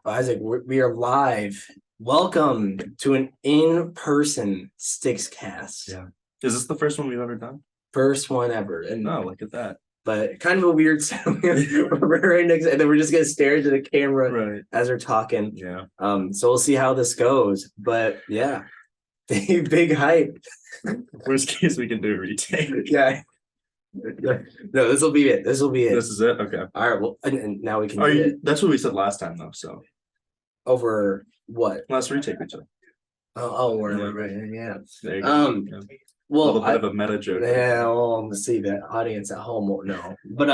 Isaac, we are live. Welcome to an in-person Stickscast. Yeah. Is this the first one we've ever done? First one ever. And Oh, look at that. But kind of a weird sound. We're right next, and then we're just gonna stare into the camera Right. as we're talking. Yeah. So we'll see how this goes. But yeah, big hype. Worst case, we can do a retake. Yeah. No, this will be it. This will be it. This is it? Okay. All right. Well, and now we can Are do you? it That's what we said last time, though. So over what? last retake we took. Right. Yeah. There you go. Yeah. Well, a little bit of a meta joke. Yeah, well, let's see, the audience at home won't know. But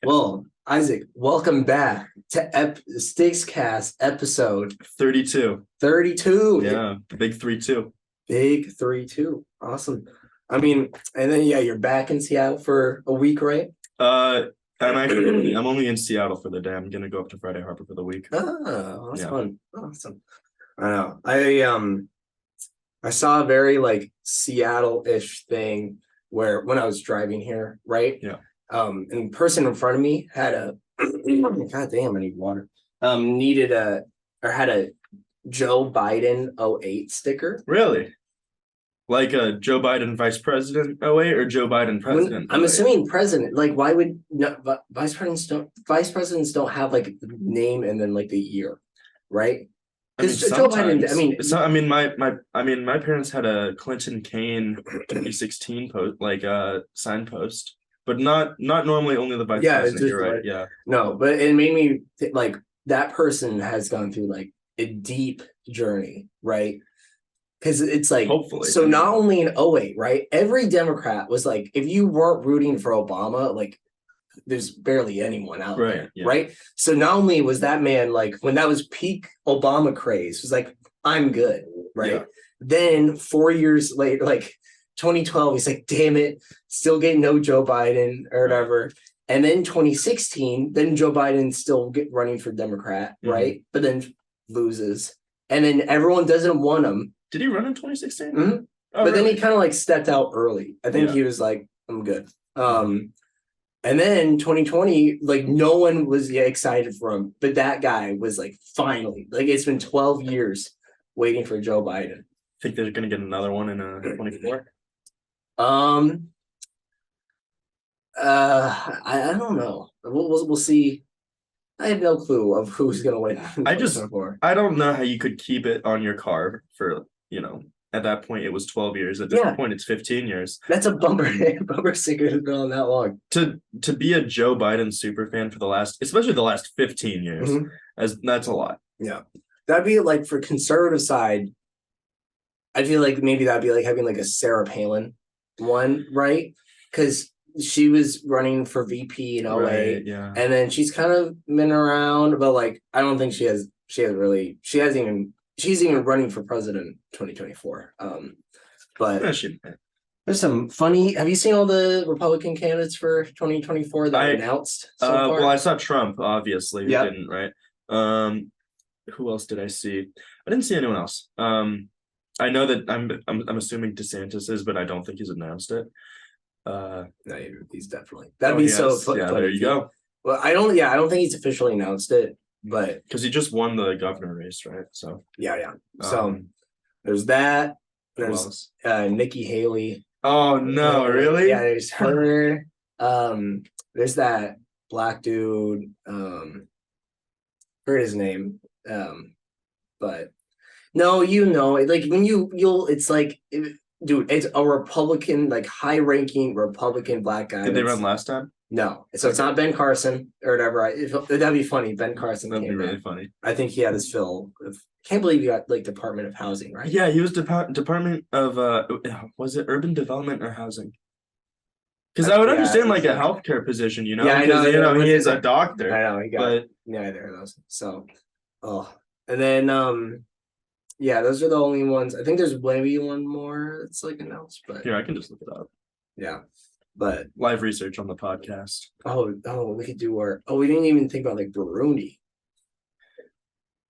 well, Isaac, welcome back to Stickscast episode 32. 32. Yeah, big 3-2. Big 3-2. Awesome. I mean, and then you're back in Seattle for a week, right? I'm only in Seattle for the day. I'm gonna go up to Friday Harbor for the week. Oh, that's fun. Awesome. I know. I saw a very like Seattle-ish thing where when I was driving here, right? Yeah. And the person in front of me had a God damn, I need water. Had a Joe Biden 08 sticker. Really? Like a Joe Biden vice president 08 or Joe Biden president? I'm assuming president. Like, why would vice presidents don't have like the name and then like the year, right? Because Joe Biden, my parents had a Clinton Kane 2016 post, like signpost, but not normally only the vice president. You're right. Yeah. No, but it made me like that person has gone through like a deep journey, right? Because it's like, hopefully. So not only in 08, right? Every Democrat was like, if you weren't rooting for Obama, like there's barely anyone out there, right? So not only was that man like when that was peak Obama craze, was like, I'm good, right? Yeah. Then 4 years later, like 2012, he's like, damn it, still getting no Joe Biden or whatever. And then 2016, then Joe Biden's still running for Democrat, right? But then loses. And then everyone doesn't want him. Did he run in 2016? Mm-hmm. But then he kind of like stepped out early. I think he was like, I'm good. And then 2020, like no one was excited for him, but that guy was like finally, like it's been 12 years waiting for Joe Biden. Think they're gonna get another one in 24? I don't know. We'll see. I have no clue of who's gonna win. I don't know how you could keep it on your car for at that point, it was 12 years. At this point, it's 15 years. That's a bumper sticker has been on that long. To be a Joe Biden super fan for especially the last 15 years, that's a lot. Yeah. That'd be like for conservative side, I feel like maybe that'd be like having like a Sarah Palin one, right? Because she was running for VP in 08. Yeah. And then she's kind of been around, but like I don't think she's even running for president in 2024. But there's some funny. Have you seen all the Republican candidates for 2024 that are announced so far? Well, I saw Trump, obviously. Yeah. Didn't, right? Who else did I see? I didn't see anyone else. I know that I'm assuming DeSantis is, but I don't think he's announced it. No, he's definitely. That'd be so funny. Yeah, there you go. Well, I don't think he's officially announced it. But because he just won the governor race, right? So yeah. So there's that. There's Nikki Haley. Oh no, really? Yeah, there's her. There's that black dude. Forget his name. But no, like when it's like, dude, it's a Republican, like high-ranking Republican black guy. Did they run last time? No, so it's not Ben Carson or whatever. That'd be funny. Ben Carson. That'd be really funny. I think he had his fill. Can't believe he got like Department of Housing, right? Yeah, he was Department of was it Urban Development or Housing? Because I would understand like a healthcare position, Yeah, I know. He is a doctor. I know he got neither of those. So, and then those are the only ones. I think there's maybe one more that's like announced, but here I can just look it up. Yeah. But live research on the podcast. Oh, we could do we didn't even think about like Burundi.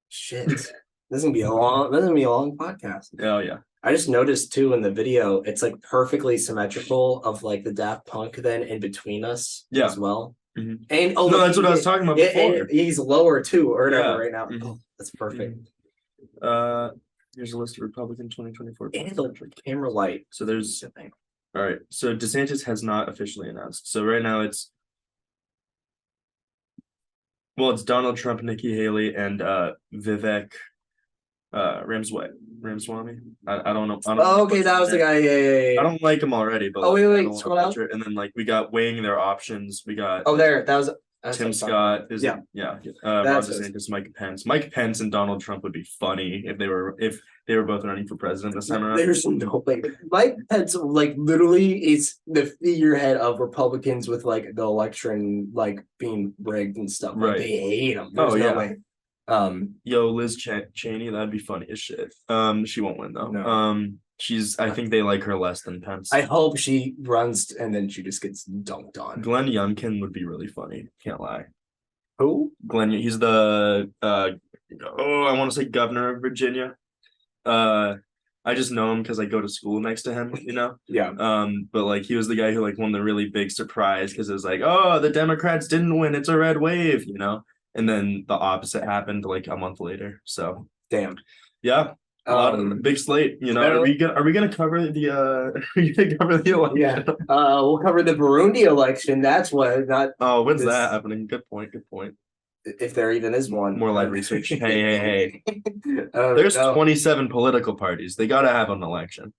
Shit. This is gonna be a long podcast. Oh yeah. I just noticed too in the video, it's like perfectly symmetrical of like the Daft Punk then in between us as well. Mm-hmm. And no, that's what I was talking about before. He's lower too, or whatever right now. Mm-hmm. Oh, that's perfect. Here's a list of Republican 2024. And the camera light. So there's all right. So DeSantis has not officially announced. So right now it's Donald Trump, Nikki Haley, and Vivek Ramaswamy. I don't know. Okay, that was the guy. Yeah. I don't like him already, but wait, scroll down. And then we got weighing their options. We got there. That was Tim Scott. Ron DeSantis, Mike Pence. Mike Pence and Donald Trump would be funny if they were both running for president this time around. There's no way. Mike Pence literally is the figurehead of Republicans with the election being rigged and stuff. Right. They hate him. There's no way. Liz Cheney, that'd be funny as shit. She won't win though. No. I think they like her less than Pence. I hope she runs and then she just gets dunked on. Glenn Youngkin would be really funny. Can't lie. Who? Glenn? He's the I want to say governor of Virginia. I just know him because I go to school next to him. Yeah. But he was the guy who won the really big surprise because it was the Democrats didn't win. It's a red wave. And then the opposite happened a month later. So damn. Yeah. A lot of big slate. Are we gonna cover the election? Yeah. We'll cover the Burundi election. That's what not when's that happening? Good point. If there even is one. More live research. Hey. There's 27 political parties. They gotta have an election.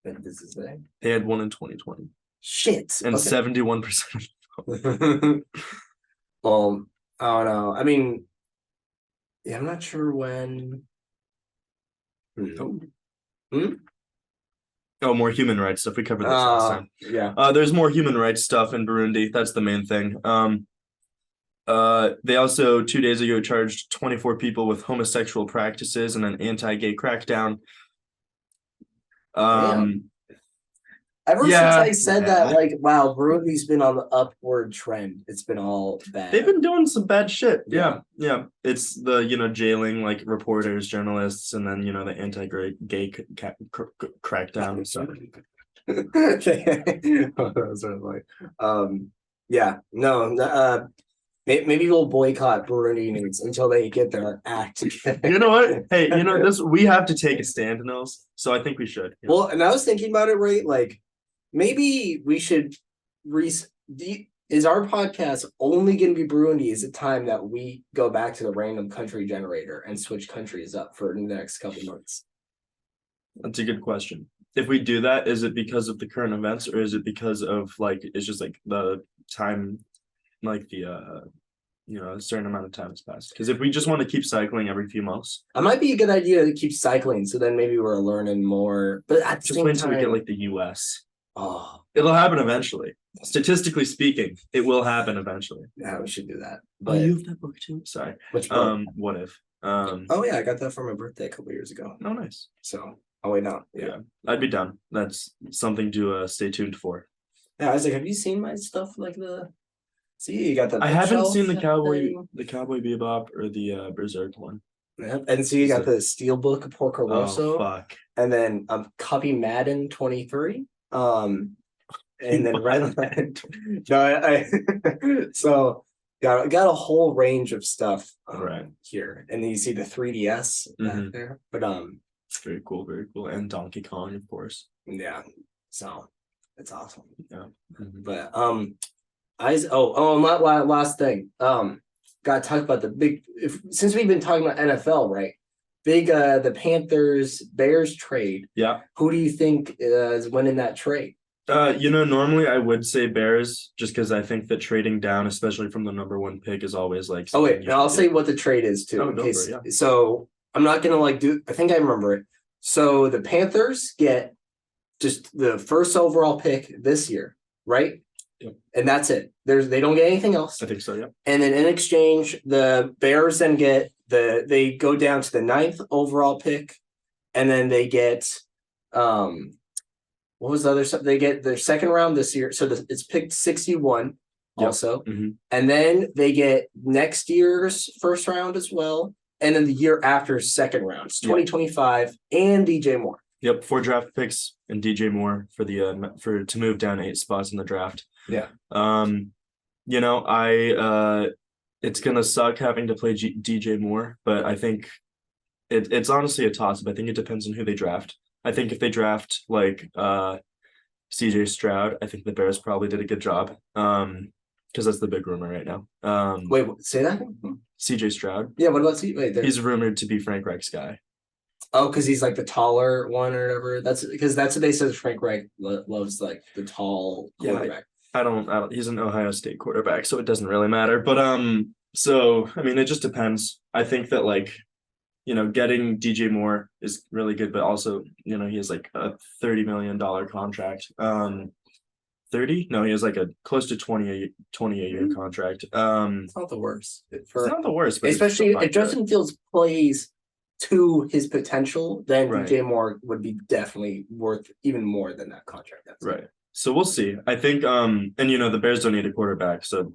This is it. They had one in 2020. Shit. And 71%. Well, I don't know. I mean, I'm not sure when. More human rights stuff. We covered this last time. Yeah. There's more human rights stuff in Burundi. That's the main thing. They also 2 days ago charged 24 people with homosexual practices and an anti-gay crackdown. Ever since I said that, wow, Burundi's been on the upward trend. It's been all bad. They've been doing some bad shit. Yeah. It's the jailing reporters, journalists, and then the anti-gay crackdown. So. Maybe we'll boycott Burundi news until they get their act. You know what? Hey, this. We have to take a stand in those. So I think we should. Well, and I was thinking about it, right? Maybe we should is our podcast only going to be Burundi? Is it time that we go back to the random country generator and switch countries up for the next couple months? That's a good question. If we do that, is it because of the current events, or is it because of it's just the time, a certain amount of time has passed? Because if we just want to keep cycling every few months, it might be a good idea to keep cycling. So then maybe we're learning more. But at the same time, until we get the U.S. Oh, it'll happen eventually. Statistically speaking, it will happen eventually. Yeah, we should do that. But you have that book too. Sorry. Which book? What if? Oh yeah, I got that for my birthday a couple years ago. Oh, nice. So, wait, no. Yeah, I'd be down. That's something to stay tuned for. Yeah, I was have you seen my stuff See, you got the. I haven't seen the Cowboy Bebop or the Berserk one. Yep. And so you got the Steelbook of Porco Rosso. Oh, fuck. And then Copy Madden 23. And then Redland. So got a whole range of stuff here. And then you see the 3DS back there. But very cool, very cool. And Donkey Kong, of course. Yeah. So it's awesome. Yeah. But last thing. Gotta talk about the big since we've been talking about NFL, right? The Panthers Bears trade. Yeah. Who do you think is winning that trade? Normally I would say Bears, just because I think that trading down, especially from the number one pick, is always Oh wait, I'll say what the trade is too. Okay. So I'm not gonna I think I remember it. So the Panthers get just the first overall pick this year, right? Yep. And that's it. They don't get anything else. I think so, yeah. And then in exchange, the Bears then get they go down to the 9th overall pick, and then they get what was the other stuff? They get their second round this year. So it's picked 61 also. Mm-hmm. And then they get next year's first round as well. And then the year after second round. It's 2025 and DJ Moore. Yep, 4 draft picks and DJ Moore for to move down 8 spots in the draft. Yeah. You know, it's gonna suck having to play DJ Moore, but I think it's honestly a toss-up. I think it depends on who they draft. I think if they draft like CJ Stroud, I think the Bears probably did a good job. Because that's the big rumor right now. Wait, say that? CJ Stroud. Yeah, what about CJ? He's rumored to be Frank Reich's guy. Oh, because he's like the taller one or whatever. That's what they said. Frank Reich loves like the tall quarterback. I don't. He's an Ohio State quarterback, so it doesn't really matter. But so I mean, it just depends. I think that like, getting DJ Moore is really good, but also, he has like a $30 million contract. 30? No, he has like a close to 20 a year contract. It's not the worst. It's not the worst, but especially if Justin Fields plays to his potential, then DJ Moore would be definitely worth even more than that contract. Right. So we'll see. I think and the Bears don't need a quarterback, so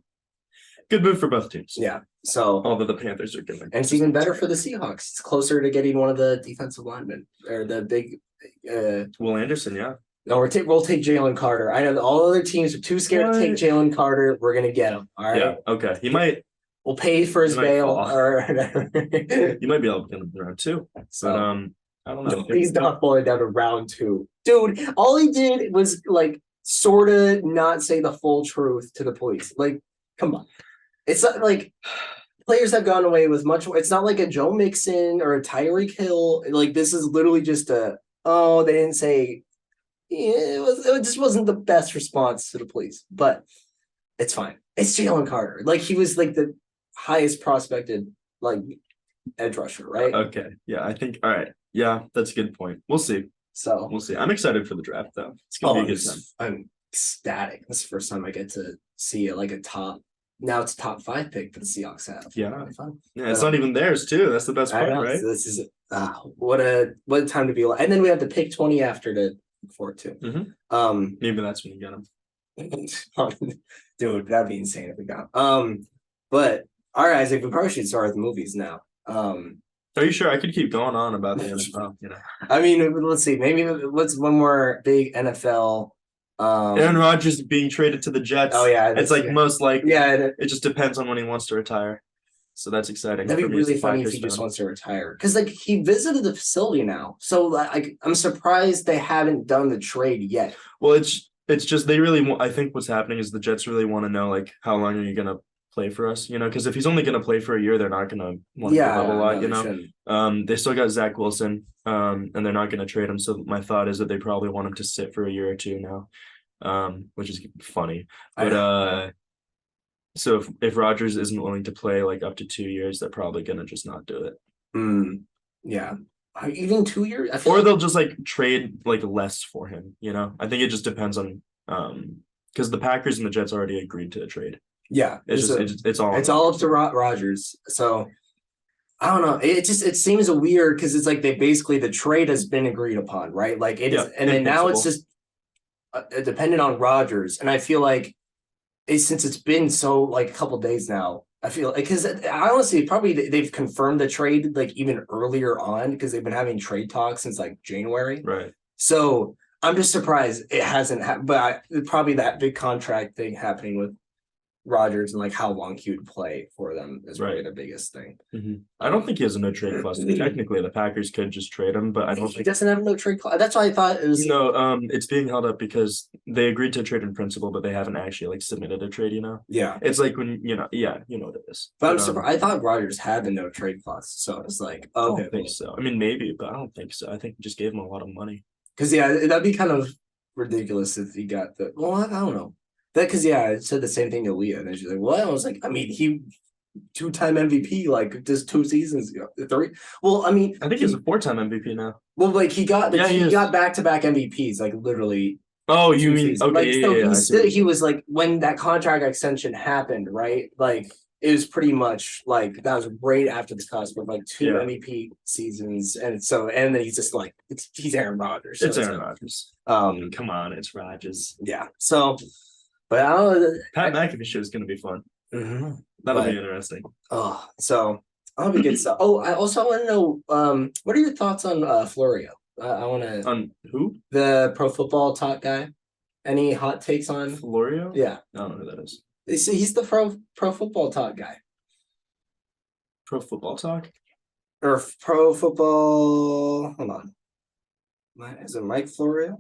good move for both teams. Yeah. So although the Panthers are good. And it's even better for the Seahawks. It's closer to getting one of the defensive linemen or the big Will Anderson, yeah. No, we'll take Jalen Carter. I know all other teams are too scared to take Jalen Carter. We're gonna get him. All right. Yeah. Okay. He might. We'll pay for his bail. Or you might be able to get him around 2. So I don't know. He's not falling down to round 2, dude. All he did was like sort of not say the full truth to the police. Like, come on. It's not like players have gone away with much. It's not like a Joe Mixon or a Tyreek Hill. Like, this is literally just they didn't say. It just wasn't the best response to the police, but it's fine. It's Jalen Carter. Like, he was like the highest prospected like edge rusher, right? Okay. Yeah, I think. All right. Yeah, that's a good point. We'll see. So we'll see. I'm excited for the draft, though. It's gonna be a good time. I'm ecstatic. This is the first time I get to see it like a top. Now it's a top 5 pick that the Seahawks have. Yeah. Yeah, it's not even theirs too. That's the best part, right? So this is what a time to be alive. And then we have to pick 20 after to for too. Mm-hmm. Maybe that's when you get him. Dude, that'd be insane if we got him. But all right, Isaac, we probably should start with the movies now. Are you sure? I could keep going on about the NFL. I mean, let's see. Maybe let's one more big NFL. Aaron Rodgers being traded to the Jets. Oh yeah, it's like most likely. Yeah, it just depends on when he wants to retire. So that's exciting. That'd be really funny if he just wants to retire, because like he visited the facility now. So like I'm surprised they haven't done the trade yet. Well, it's just they really want. I think what's happening is the Jets really want to know like how long are you gonna play for us? Because if he's only gonna play for a year, they're not gonna want to give up a lot. They still got Zach Wilson, and they're not gonna trade him. So my thought is that they probably want him to sit for a year or two now, which is funny. But so if Rodgers isn't willing to play like up to 2 years, they're probably gonna just not do it. Yeah. Even 2 years? Or they'll just like trade like less for him, I think it just depends on because the Packers and the Jets already agreed to a trade. Yeah. It's all up to Rodgers. So I don't know. It seems weird because it's like the trade has been agreed upon, right? Like it is, and then now it's just dependent on Rodgers. And I feel like since it's been so like a couple days now, I feel like because honestly, probably they've confirmed the trade like even earlier on because they've been having trade talks since like January. Right. So I'm just surprised it hasn't happened. But probably that big contract thing happening with Rodgers and like how long he would play for them is really the biggest thing. Mm-hmm. I don't think he has a no trade clause. Technically, the Packers could just trade him, but I don't think he doesn't have a no trade clause. That's why I thought it was. No, it's being held up because they agreed to trade in principle, but they haven't actually like submitted a trade. Yeah, it's like when what it is. But I'm surprised. I thought Rodgers had the no trade clause, so it's like okay. I don't think so. I mean, maybe, but I don't think so. I think he just gave him a lot of money. Because that'd be kind of ridiculous if he got the. Well, I don't know. Because I said the same thing to Leah, and then she's like, "What?" I was like, "I mean, he 2-time MVP, like just 2 seasons ago, 3." Well, I mean, I think he's a 4-time MVP now. Well, like he got back-to-back MVPs, like literally. Oh, you mean okay? Like, he was like when that contract extension happened, right? Like it was pretty much like that was right after the cusp of like 2 MVP seasons, and then he's just like he's Aaron Rodgers. So it's Aaron Rodgers. Come on, it's Rodgers. Yeah. So. But I don't know. Pat McAfee show is going to be fun. Mm-hmm. That'll be interesting. Oh, so I'll be good stuff. Oh, I also want to know, what are your thoughts on Florio? I want to. On who? The Pro Football Talk guy. Any hot takes on Florio? Yeah. I don't know who that is. He's the pro football talk guy. Pro Football Talk? Or pro football. Hold on. Is it Mike Florio?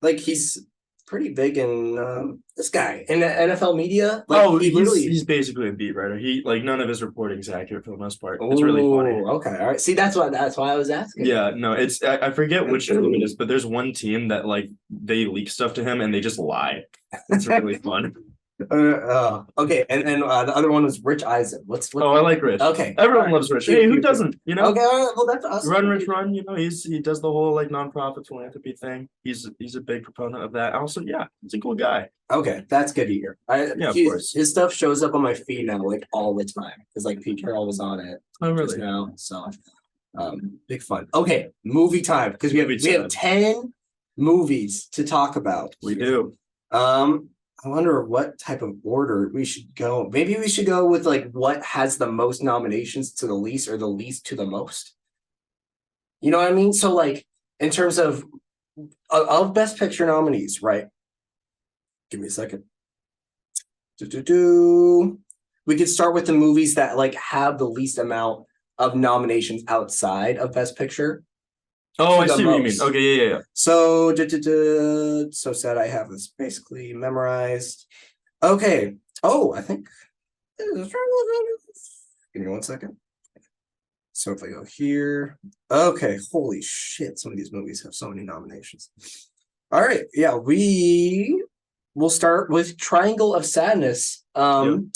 Like he's pretty big in this guy in the NFL media. Like he's basically a beat writer. He like none of his reporting is accurate for the most part. It's really funny. Okay, all right. See, that's why I was asking. Yeah, no, it's I forget which team it is, but there's one team that like they leak stuff to him and they just lie. It's really fun. Okay, and the other one was Rich Eisen. What? Oh, I like Rich. Okay, everyone loves Rich. Hey, who doesn't? You know. Okay, all right. Well, that's us. Run, Rich, Run. You know, he does the whole like nonprofit philanthropy thing. He's a big proponent of that. Also, yeah, he's a cool guy. Okay, that's good to hear. Yeah, of course. His stuff shows up on my feed now like all the time because like Pete Carroll was on it. Oh, really? Just now, so big fun. Okay, movie time because we have 10 movies to talk about. We do. I wonder what type of order we should go. Maybe we should go with like what has the most nominations to the least or the least to the most. You know what I mean? So like in terms of Best Picture nominees, right? Give me a second. We could start with the movies that like have the least amount of nominations outside of Best Picture. Oh, I see what you mean. Okay, yeah. So, so sad I have this basically memorized. Okay. Oh, I think. Give me 1 second. So if I go here. Okay, holy shit. Some of these movies have so many nominations. All right. Yeah, we will start with Triangle of Sadness. Read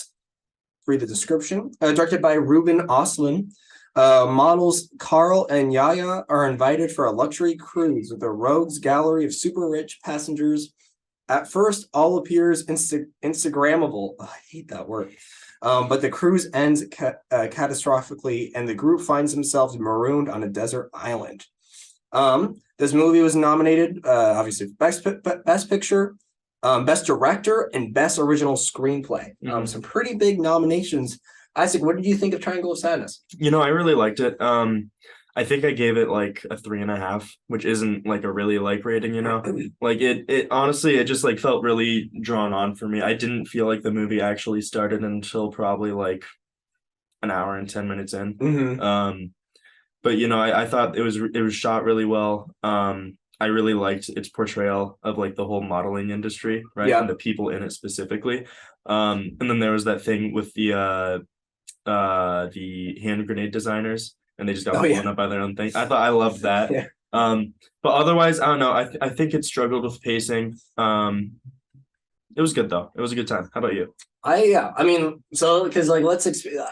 the description. Directed by Ruben Östlund. Models Carl and Yaya are invited for a luxury cruise with a rogues gallery of super rich passengers. At first, all appears Instagrammable. Oh, I hate that word. But the cruise ends catastrophically, and the group finds themselves marooned on a desert island. This movie was nominated, obviously, Best Picture, Best Director, and Best Original Screenplay. Some pretty big nominations. Isaac, what did you think of Triangle of Sadness? You know, I really liked it. I think I gave it like a 3.5, which isn't like a really like rating, you know? Like it honestly, it just like felt really drawn on for me. I didn't feel like the movie actually started until probably like an hour and 10 minutes in. But you know, I thought it was shot really well. I really liked its portrayal of like the whole modeling industry, right? Yeah. And the people in it specifically. And then there was that thing with the hand grenade designers, and they just got blown up by their own thing. I loved that. Yeah. But otherwise, I don't know. I think it struggled with pacing. It was good though. It was a good time. How about you? I mean, so because like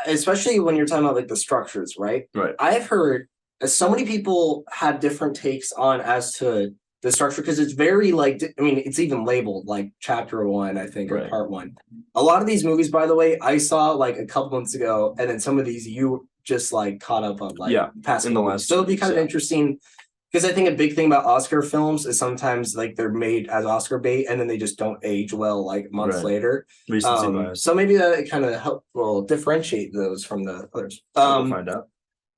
especially when you're talking about like the structures, right? Right. I've heard so many people have different takes on as to the structure because it's very like it's even labeled like chapter 1, I think, or part 1. A lot of these movies, by the way, I saw like a couple months ago, and then some of these you just like caught up on like past in the last. So it'd be kind of interesting because I think a big thing about Oscar films is sometimes like they're made as Oscar bait and then they just don't age well like months later. Recency bias. So maybe that kind of will differentiate those from the others. We'll find out.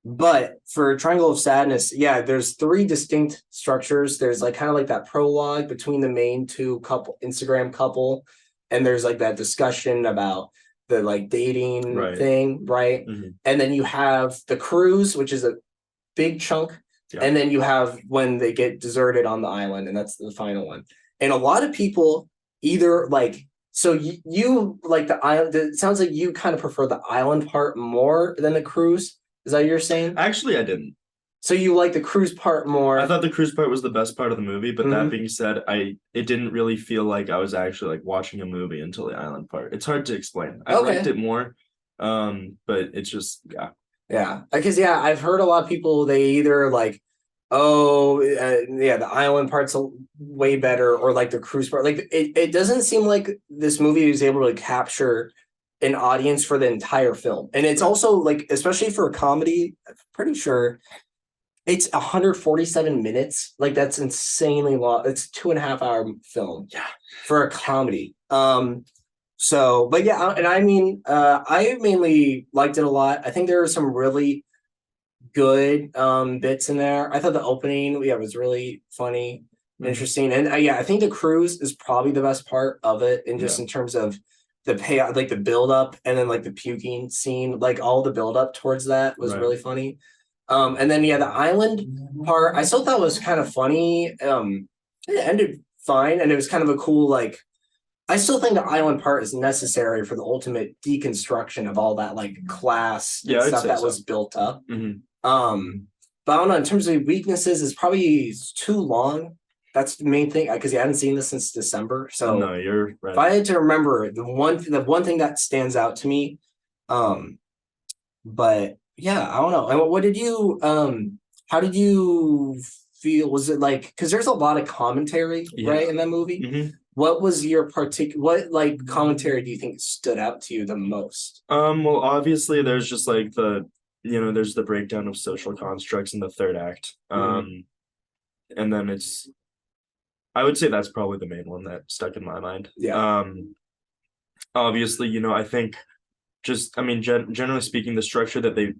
But for Triangle of Sadness, there's 3 distinct structures. There's like kind of like that prologue between the main 2 Instagram couple, and there's like that discussion about the like dating thing, right? And then you have the cruise, which is a big chunk, and then you have when they get deserted on the island, and that's the final one. And a lot of people either like you like the island. It sounds like you kind of prefer the island part more than the cruise. Is that what you're saying? Actually, I didn't. So you like the cruise part more? I thought the cruise part was the best part of the movie, but that being said, it didn't really feel like I was actually like watching a movie until the island part. It's hard to explain. I liked it more, but it's just Yeah, because I've heard a lot of people, they either like, the island part's way better, or like the cruise part. Like it doesn't seem like this movie was able to capture an audience for the entire film. And it's also like, especially for a comedy, I'm pretty sure it's 147 minutes. Like that's insanely long. It's 2.5 hour film for a comedy. So, but and I mean, I mainly liked it a lot. I think there were some really good bits in there. I thought the opening was really funny, interesting. And I think the cruise is probably the best part of it, and just in terms of the payout, like the build up, and then like the puking scene, like all the build up towards that was really funny. And then the island part, I still thought was kind of funny. It ended fine, and it was kind of a cool like. I still think the island part is necessary for the ultimate deconstruction of all that like class stuff that was built up. But I don't know, in terms of weaknesses, it's probably too long. That's the main thing, because I hadn't seen this since December. So no, you're right. If I had to remember the one thing that stands out to me, but yeah, I don't know. And what did you how did you feel? Was it like, because there's a lot of commentary right in that movie? What was your what like commentary do you think stood out to you the most? Well, obviously there's just like there's the breakdown of social constructs in the third act. And then I would say that's probably the main one that stuck in my mind. Obviously, I think generally speaking, the structure that they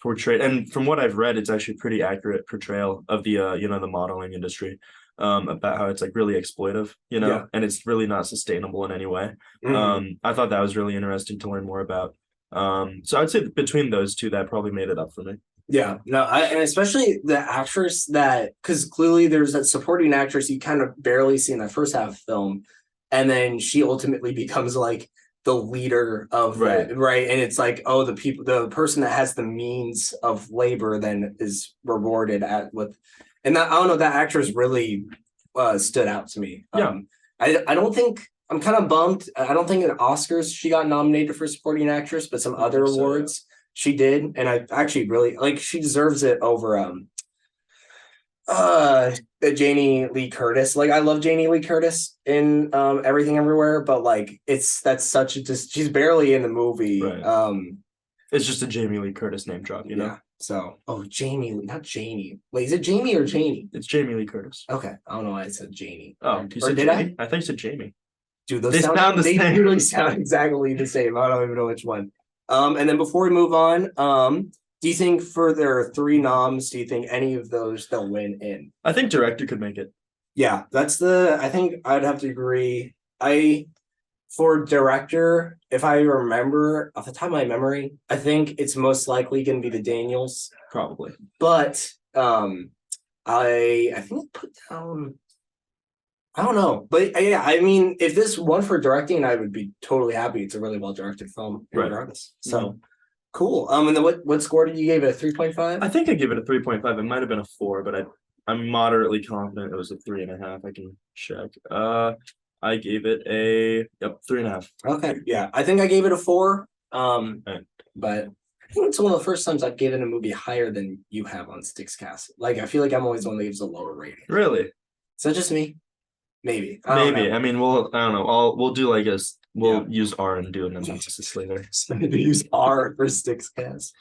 portrayed, and from what I've read, it's actually a pretty accurate portrayal of the the modeling industry, about how it's like really exploitive, and it's really not sustainable in any way. I thought that was really interesting to learn more about. So I'd say between those two, that probably made it up for me. Yeah, no, and especially the actress because clearly there's that supporting actress you kind of barely see in the first half of the film, and then she ultimately becomes like the leader of that, right? And it's like, oh, the person that has the means of labor then is rewarded and that, I don't know, that actress really stood out to me. I don't think, I'm kind of bummed. I don't think in Oscars she got nominated for supporting actress, but some other awards she did, and I actually really like. She deserves it over Jamie Lee Curtis. Like, I love Jamie Lee Curtis in Everything Everywhere, but like that's such a she's barely in the movie. It's just a Jamie Lee Curtis name drop, Yeah. So, Jamie, not Janie. Wait, is it Jamie or Janie? It's Jamie Lee Curtis. Okay, I don't know why I said Janie. Oh, or did I? I think you said Jamie. Dude, they sound the same. They literally sound exactly the same. I don't even know which one. And then before we move on, do you think for their 3 noms, do you think any of those they'll win in? I think director could make it. Yeah, I think I'd have to agree. For director, if I remember off the top of my memory, I think it's most likely going to be the Daniels. Probably. But I think I put down, I don't know. But yeah, I mean, if this won for directing, I would be totally happy. It's a really well-directed film regardless. So cool. And then what score did you give it? A 3.5? I think I give it a 3.5. It might have been a 4, but I'm moderately confident it was a 3.5. I can check. I gave it a 3.5. Okay, yeah, I think I gave it a 4. But I think it's one of the first times I've given a movie higher than you have on Stickscast. Like, I feel like I'm always one that gives a lower rating. Really? Is that just me? Maybe. Maybe. I mean, I don't know. We'll do like we'll use R and do an analysis later. Use R for Stickscast.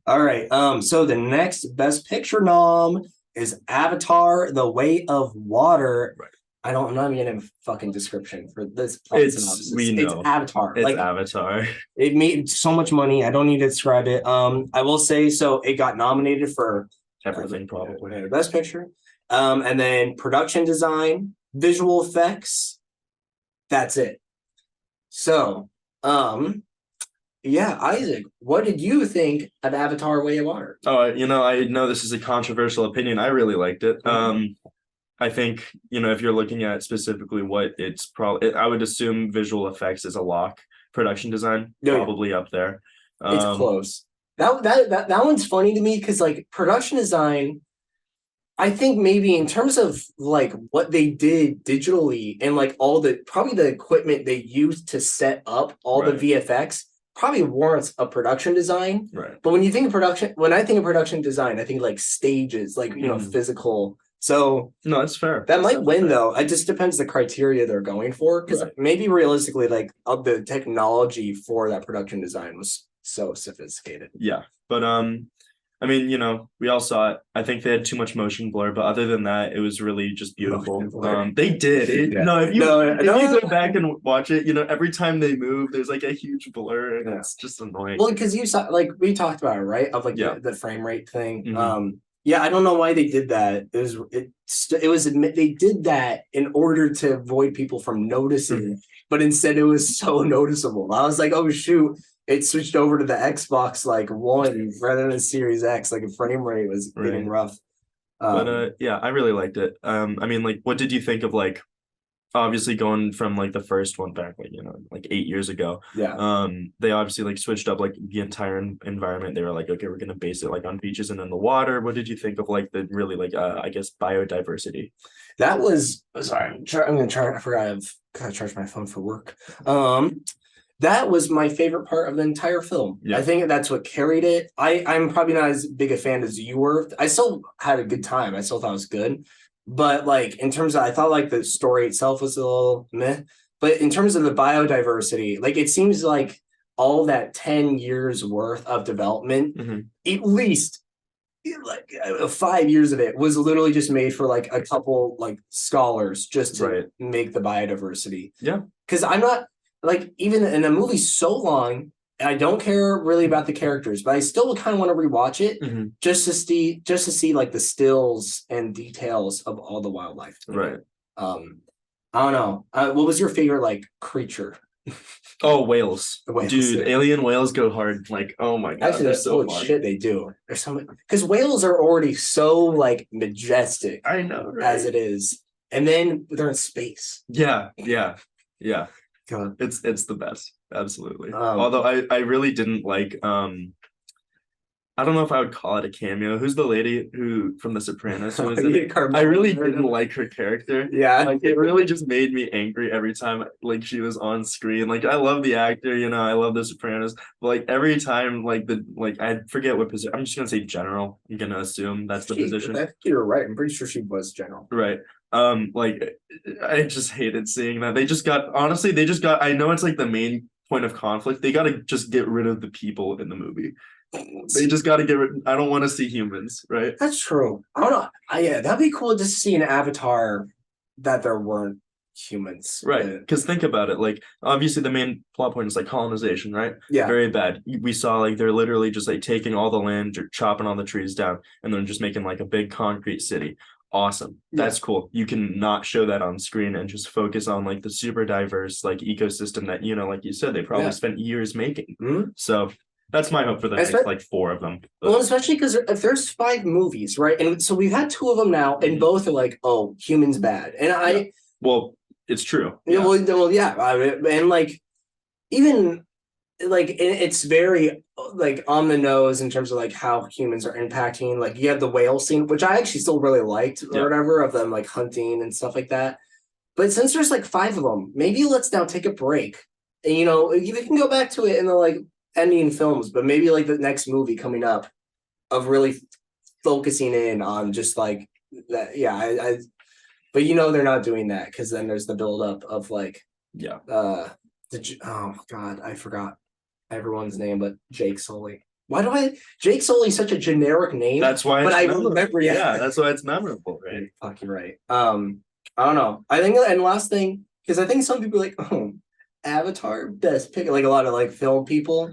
All right. So the next Best Picture nom is Avatar: The Way of Water. Right. I'm not even in a fucking description for this. It's Avatar. It's Avatar. It made so much money. I don't need to describe it. I will say, so it got nominated for everything, probably Best Picture. And then production design, visual effects. That's it. So, yeah, Isaac, what did you think of Avatar: Way of Water? Oh, I know this is a controversial opinion. I really liked it. I think, if you're looking at specifically what it's probably, I would assume visual effects is a lock. Production design, probably up there. It's close. That one's funny to me because, like, production design, I think maybe in terms of like what they did digitally and like probably the equipment they used to set up all the VFX probably warrants a production design. Right. But when I think of production design, I think like stages, like, physical. So no, that's fair. That might win though. It just depends the criteria they're going for, because maybe realistically, like the technology for that production design was so sophisticated. Yeah, but I mean, we all saw it. I think they had too much motion blur, but other than that, it was really just beautiful. They did it. Yeah. No, if you go back and watch it, every time they move, there's like a huge blur, and it's just annoying. Well, because you saw, like, we talked about it, right? Of like the frame rate thing. Yeah, I don't know why they did that. They did that in order to avoid people from noticing but instead it was so noticeable. I was like, oh shoot, it switched over to the Xbox like One rather than Series X. Like, the frame rate was getting rough. But yeah, I really liked it. I mean, like, what did you think of, like, obviously going from like the first one back, like, like 8 years ago? Yeah. They obviously like switched up like the entire environment. They were like, okay, we're gonna base it like on beaches and in the water. What did you think of like the really like I guess biodiversity? That was sorry. I'm gonna try. I forgot I've gotta charge my phone for work. That was my favorite part of the entire film. Yeah. I think that's what carried it. I'm probably not as big a fan as you were. I still had a good time. I still thought it was good. But like in terms of, I thought like the story itself was a little meh. But in terms of the biodiversity, like it seems like all that 10 years worth of development, at least like 5 years of it was literally just made for like a couple like scholars just to make the biodiversity. Yeah. Because I'm not like, even in a movie so long, I don't care really about the characters, but I still kind of want to rewatch it just to see like the stills and details of all the wildlife. Right. I don't know. What was your favorite like creature? Oh, whales. Dude, yeah. alien whales go hard. Like, oh my god, actually, they're so fun. Shit, they do. There's so much, because whales are already so like majestic. I know, right? As it is, and then they're in space. Yeah. God. It's the best, absolutely. Although I really didn't like I don't know if I would call it a cameo. Who's the lady who from The Sopranos? Who was it? I really didn't like her character. Yeah, like it really just made me angry every time like she was on screen. Like I love the actor, I love The Sopranos, but like every time I forget what position. I'm just gonna say general. I'm gonna assume that's the position. You're right. I'm pretty sure she was general. Right. Like I just hated seeing that. They just got I know it's like the main point of conflict. They gotta just get rid of the people in the movie. They just got to get rid. I don't want to see humans, right? That's true. I don't know. Yeah, that'd be cool just to see an Avatar that there weren't humans. Right. Because think about it. Like, obviously, the main plot point is like colonization, right? Yeah. Very bad. We saw like they're literally just like taking all the land, chopping all the trees down, and then just making like a big concrete city. Awesome. That's cool. You can not show that on screen and just focus on like the super diverse like ecosystem that, like you said, they probably spent years making. So that's my hope for the next like 4 of them. But. Well, especially because if there's 5 movies, right? And so we've had 2 of them now, and both are like, oh, humans bad. And well, it's true. Yeah. Well, yeah. And like, even like it's very like on the nose in terms of like how humans are impacting. Like you have the whale scene, which I actually still really liked, or whatever, of them like hunting and stuff like that. But since there's like 5 of them, maybe let's now take a break. And you can go back to it in the like ending films, but maybe like the next movie coming up of really focusing in on just like that. Yeah, but they're not doing that, because then there's the buildup of like oh god, I forgot everyone's name, but Jake Sully. Jake Sully's such a generic name. That's why. But I remember. Yeah, that's why it's memorable, right? Fuck, you're right. I don't know. I think, and last thing, because I think some people are like, oh, Avatar best pick, like a lot of like film people.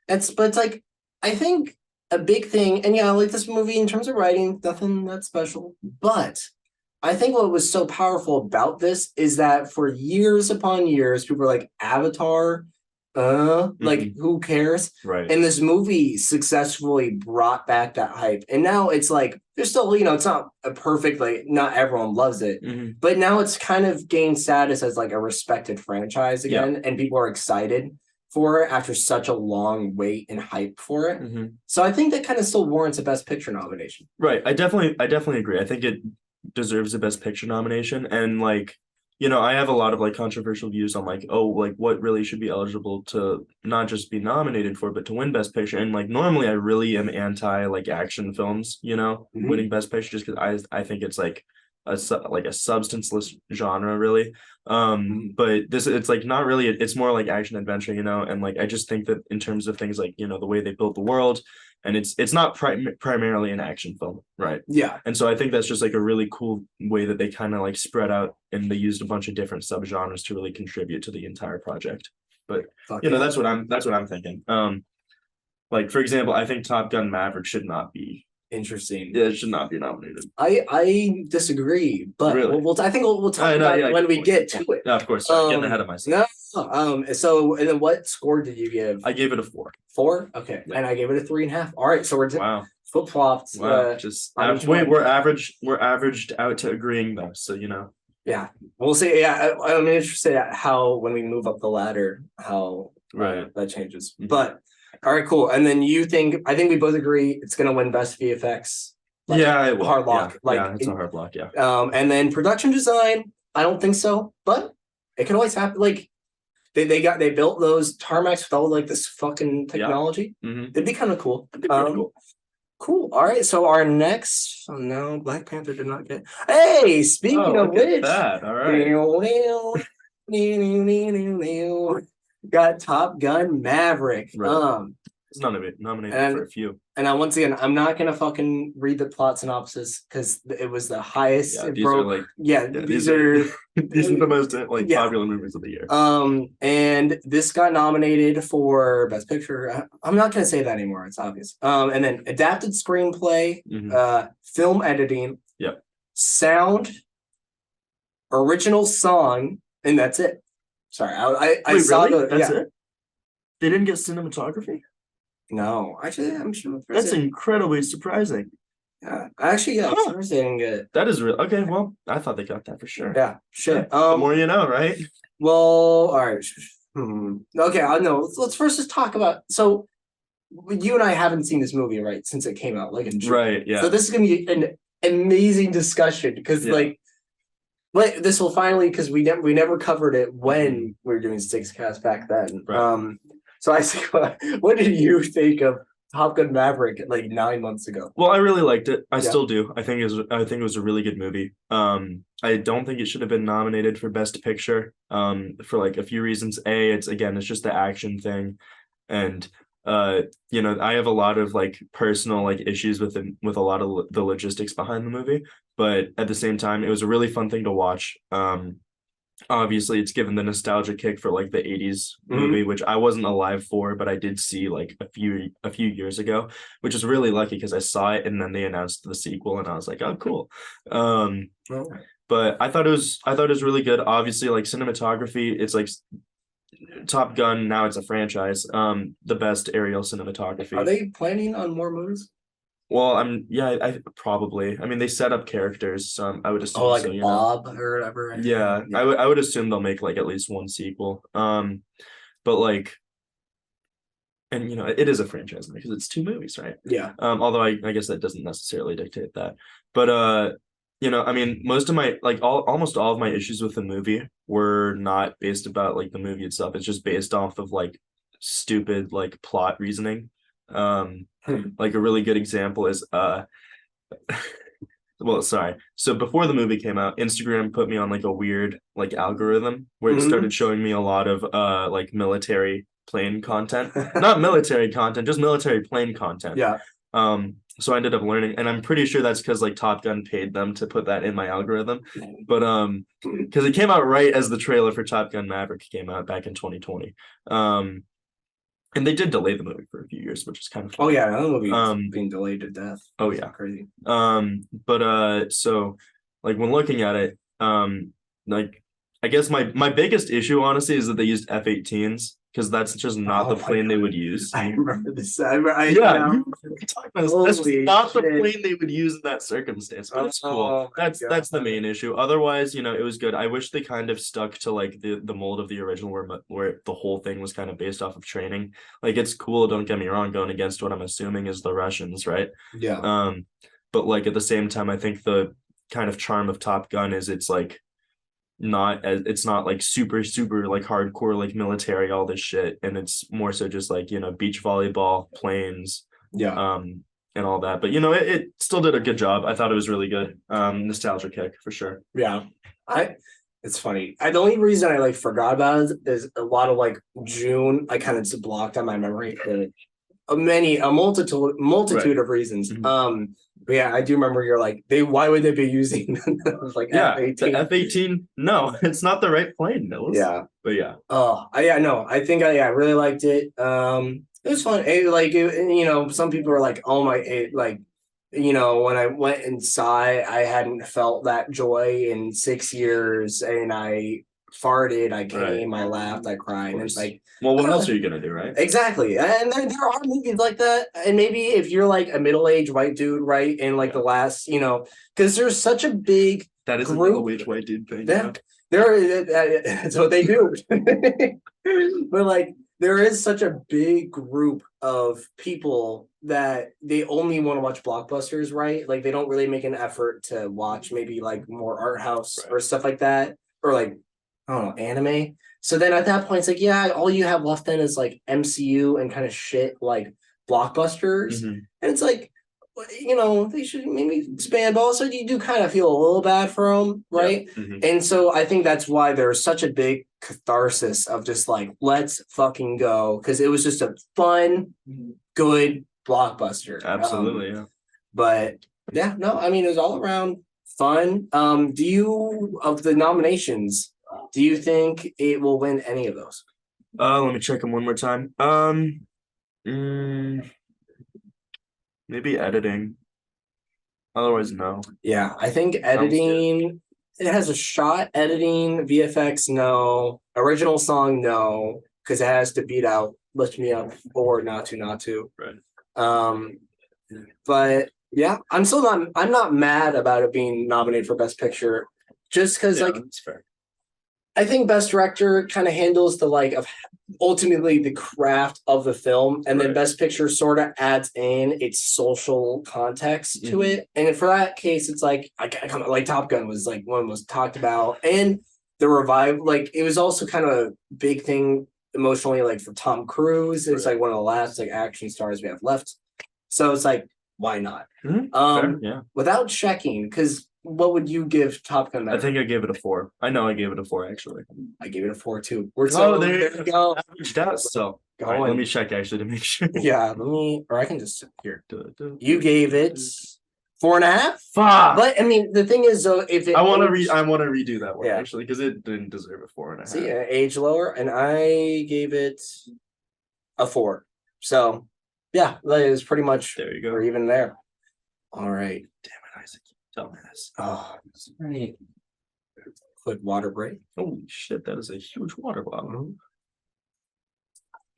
But it's like, I think a big thing, and I like this movie in terms of writing, nothing that special, but I think what was so powerful about this is that for years upon years, people were like, Avatar, like who cares? Right. And this movie successfully brought back that hype. And now it's like, there's still, it's not a perfect, like not everyone loves it, but now it's kind of gained status as like a respected franchise again, and people are excited for it after such a long wait and hype for it. So I think that kind of still warrants a Best Picture nomination. Right. I definitely agree. I think it deserves a Best Picture nomination. And like, I have a lot of like controversial views on like, oh, like what really should be eligible to not just be nominated for, but to win Best Picture. And like normally I really am anti like action films, winning Best Picture, just because I think it's like a substanceless genre, really. But it's like not really, it's more like action adventure, and like I just think that in terms of things like the way they built the world, and it's not primarily an action film, right? Yeah. And so I think that's just like a really cool way that they kind of like spread out, and they used a bunch of different subgenres to really contribute to the entire project. But that's what I'm thinking. Like for example, I think Top Gun Maverick should not be Interesting. Yeah, it should not be nominated. I disagree, but Really? I think we'll talk about it when we get to it. No, of course. Sorry, getting ahead of myself. No. So and then what score did you give? I gave it a 4. 4? Okay. Yeah. And I gave it a 3.5. All right. So we're flip-flopped. Wow. We're averaged out to agreeing though. So Yeah. We'll see. Yeah. I'm interested at how when we move up the ladder, how that changes. Mm-hmm. But all right, cool. And then I think we both agree it's gonna win best VFX. Like, yeah, it will. Hard lock. It's a hard lock, yeah. And then production design, I don't think so, but it can always happen. Like they built those tarmacs with all like this fucking technology. Yeah. Mm-hmm. It'd be kind of cool. Cool. Cool. All right. So our next no, Black Panther did not get. Hey, speaking of which, that. All right. Got Top Gun Maverick. Right. It's nominated for a few. And once again, I'm not gonna fucking read the plot synopsis because it was the highest. Yeah, these are these are the most popular movies of the year. And this got nominated for Best Picture. I'm not gonna say that anymore. It's obvious. And then adapted screenplay, film editing, sound, original song, and that's it. Sorry, I saw really? That's it. They didn't get cinematography. No, actually, I'm sure that's incredibly surprising. Yeah, actually, they didn't get it. That is real. Okay, well, I thought they got that for sure. Yeah, shit. The more you know, right? Well, all right. Okay, I know. Let's first just talk about. So, you and I haven't seen this movie, right, since it came out, like in June. Right. Yeah. So this is gonna be an amazing discussion because, like, this will finally because we never covered it when we were doing Stickscast back then. Right. So I say, what did you think of Top Gun Maverick like 9 months ago? Well, I really liked it. I still do. I think it was a really good movie. I don't think it should have been nominated for Best Picture. For like a few reasons. It's just the action thing, and I have a lot of like personal like issues with a lot of the logistics behind the movie. But at the same time, it was a really fun thing to watch. Obviously it's given the nostalgia kick for like the 80s movie, which I wasn't alive for, but I did see like a few years ago, which is really lucky because I saw it and then they announced the sequel and I was like, oh, cool. But I thought it was really good. Obviously, like cinematography, it's like Top Gun, now it's a franchise. The best aerial cinematography. Are they planning on more movies? Well, I probably. I mean, they set up characters, so I would assume. Oh, like so, Bob or whatever. Yeah, I would assume they'll make like at least one sequel. But like, and it is a franchise because it's 2 movies, right? Yeah. Although I guess that doesn't necessarily dictate that. But I mean, most of my almost all of my issues with the movie were not based about like the movie itself. It's just based off of like stupid like plot reasoning. Like a really good example is well, sorry. So before the movie came out, Instagram put me on like a weird like algorithm where it started showing me a lot of like military plane content. Not military content, just military plane content. Yeah. So I ended up learning, and I'm pretty sure that's because like Top Gun paid them to put that in my algorithm. But because it came out right as the trailer for Top Gun Maverick came out back in 2020. And they did delay the movie for a few years, which is kind of fun. Oh yeah, another movie being delayed to death. Oh yeah, crazy. But so like when looking at it, like I guess my biggest issue honestly is that they used F-18s because that's just not the plane they would use. I remember this. That's not the plane they would use in that circumstance. But it's cool. That's the main issue. Otherwise, it was good. I wish they kind of stuck to like the mold of the original where the whole thing was kind of based off of training. Like it's cool, don't get me wrong, going against what I'm assuming is the Russians, right? Yeah. But like at the same time, I think the kind of charm of Top Gun is it's like it's not like super like hardcore like military all this shit, and it's more so just like beach volleyball, planes, and all that. But it still did a good job. I thought it was really good. Nostalgia kick for sure. Yeah, it's funny. The only reason I like forgot about it is a lot of like June I kind of just blocked on my memory for a multitude of reasons. But yeah, I do remember you're like, why would they be using like F-18? The F-18? No, it's not the right plane, no. Yeah. But yeah. Oh, no. I think I really liked it. It was fun. Some people are like, oh my, like when I went and saw it, I hadn't felt that joy in 6 years, and I farted, I came, I laughed, I cried. And it's like, well, what else are you gonna do, right? Exactly. And there are movies like that. And maybe if you're like a middle-aged white dude, right, in like the last, because there's such a big that is group. a middle-aged white dude thing. That's what they do. But like there is such a big group of people that they only want to watch blockbusters, right? Like they don't really make an effort to watch maybe like more art house or stuff like that, or like I don't know, anime. So then at that point, it's like, yeah, all you have left then is like MCU and kind of shit like blockbusters. Mm-hmm. And it's like, they should maybe expand. But also, you do kind of feel a little bad for them, right? Yeah. Mm-hmm. And so I think that's why there's such a big catharsis of just like, let's fucking go. Because it was just a fun, good blockbuster. Absolutely, yeah. But yeah, no, I mean, it was all around fun. Of the nominations, do you think it will win any of those? Let me check them one more time. Maybe editing. Otherwise, no. Yeah, I think editing, it has a shot. Editing, VFX, no. Original song, no. Because it has to beat out Lift Me Up or Not To. Right. But yeah, I'm not mad about it being nominated for Best Picture. Just because that's fair. I think Best Director kind of handles the like of ultimately the craft of the film, and then Best Picture sort of adds in its social context to it. And for that case, it's like like Top Gun was like one was talked about, and the revive like it was also kind of a big thing emotionally, like for Tom Cruise. It's like one of the last like action stars we have left, so it's like why not? Fair, yeah. Without checking, because. What would you give Top Gun? I think I gave it a 4. I know I gave it a 4 actually. I gave it a 4 too. There you go. Averaged out. So right, let me check actually to make sure. Yeah, or I can just sit here. You gave it 4.5. Fuck. But I mean, the thing is, though, if it I want to redo that one actually because it didn't deserve a 4.5. See, age lower, and I gave it a 4. So yeah, that is pretty much. There you go. We're even there. All right. Damn it, Isaac. Dumbass. Oh, sorry. Quick water break. Holy shit, that is a huge water bottle.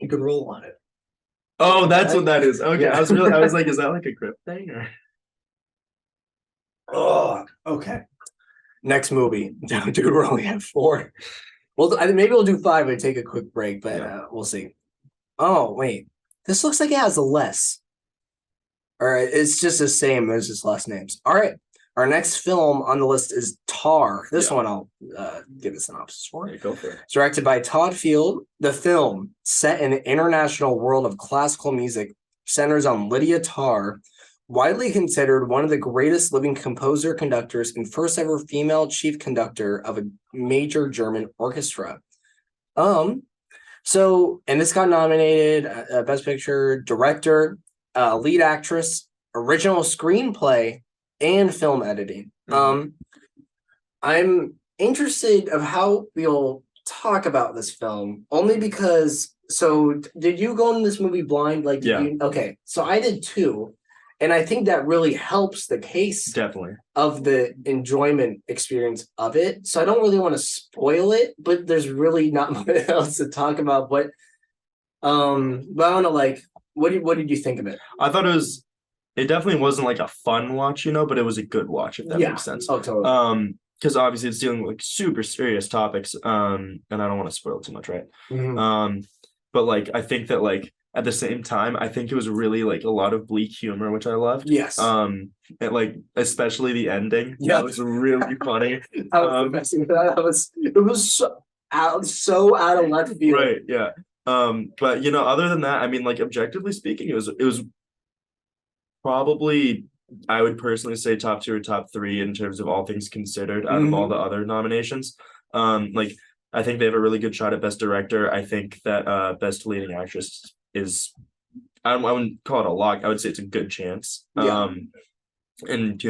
You could roll on it. Oh, that's what that is. Okay, yeah. I was like, is that like a grip thing or? Oh, okay. Next movie. Dude, we're only at 4. Well, maybe we'll do 5 and take a quick break, but we'll see. Oh, wait. This looks like it has a less. All right, it's just the same. There's just less names. All right. Our next film on the list is Tar. This one I'll give a synopsis for. Yeah, go for it. It's directed by Todd Field. The film, set in the international world of classical music, centers on Lydia Tarr, widely considered one of the greatest living composer-conductors and first ever female chief conductor of a major German orchestra. And this got nominated Best Picture, Director, Lead Actress, Original Screenplay, and film editing. I'm interested of how we'll talk about this film, only because. So, did you go in this movie blind? Like, okay, so I did too, and I think that really helps the case, definitely, of the enjoyment experience of it. So I don't really want to spoil it, but there's really not much else to talk about. But I don't know, like, what did you think of it? I thought it definitely wasn't like a fun watch, but it was a good watch, if that makes sense. Oh, totally. Because obviously it's dealing with like super serious topics, and I don't want to spoil too much, right? Mm-hmm. But like I think that like at the same time, I think it was really like a lot of bleak humor, which I loved. Yes. And like especially the ending. Yeah, that was really funny. It was so out of left field. Right. Yeah. But other than that, I mean, like objectively speaking, it was probably, I would personally say top 2 or top 3 in terms of all things considered out of all the other nominations. Like I think they have a really good shot at Best Director. I think that Best Leading Actress is, I wouldn't call it a lock. I would say it's a good chance. Yeah. And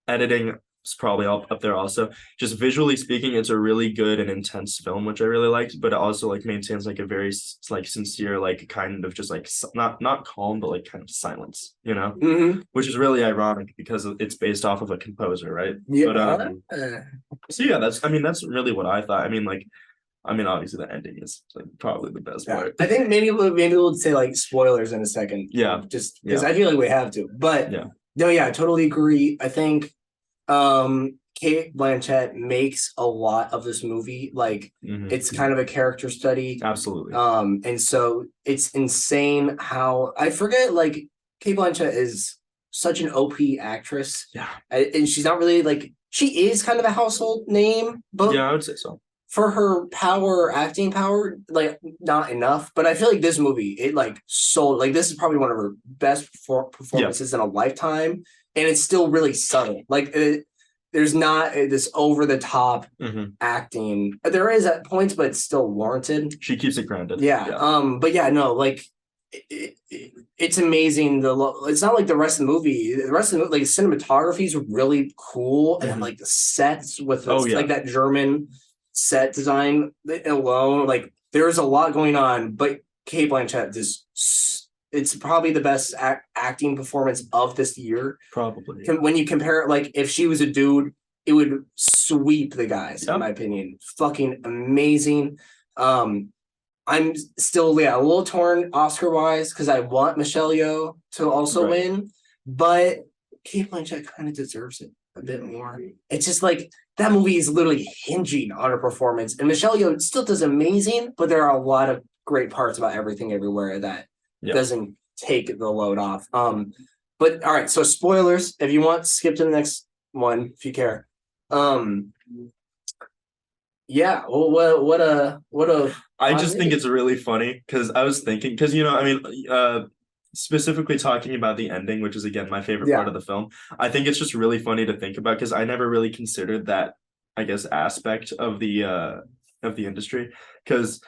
editing, is probably up there also. Just visually speaking, it's a really good and intense film, which I really liked, but it also like maintains like a very like sincere, like kind of just like not calm, but like kind of silence, you know, which is really ironic because it's based off of a composer, right? Yeah. But so yeah, that's really what I thought. I mean, obviously the ending is like probably the best part. I think maybe we'll say like spoilers in a second. Yeah. Just because I feel like we have to. But no, yeah, I totally agree. I think Kate Blanchett makes a lot of this movie. Like it's kind of a character study. Absolutely. And so it's insane how I forget like Kate Blanchett is such an OP actress. Yeah. And she's not really like she is kind of a household name, but yeah, I would say so. For her acting power, like not enough. But I feel like this movie, it like sold. Like this is probably one of her best performances in a lifetime, and it's still really subtle. Like there's not this over the top acting. There is at points, but it's still warranted. She keeps it grounded. Yeah. But yeah, no, like it's amazing. It's not like the rest of the movie. The rest of the movie, like cinematography is really cool, and like the sets with like that German set design alone, like there's a lot going on, but Kate Blanchett it's probably the best acting performance of this year. Probably. When you compare it, like if she was a dude, it would sweep the guys, in my opinion. Fucking amazing. I'm still a little torn Oscar-wise because I want Michelle Yeoh to also win, but Kate Blanchett kind of deserves it a bit more. It's just like that movie is literally hinging on her performance, and Michelle Yeoh still does amazing, but there are a lot of great parts about Everything Everywhere that doesn't take the load off. But all right, so spoilers. If you want, skip to the next one if you care. Yeah. Well, what a. I just think it's really funny because I was thinking because specifically talking about the ending, which is again my favorite part of the film. I think it's just really funny to think about because I never really considered that, I guess, aspect of the industry because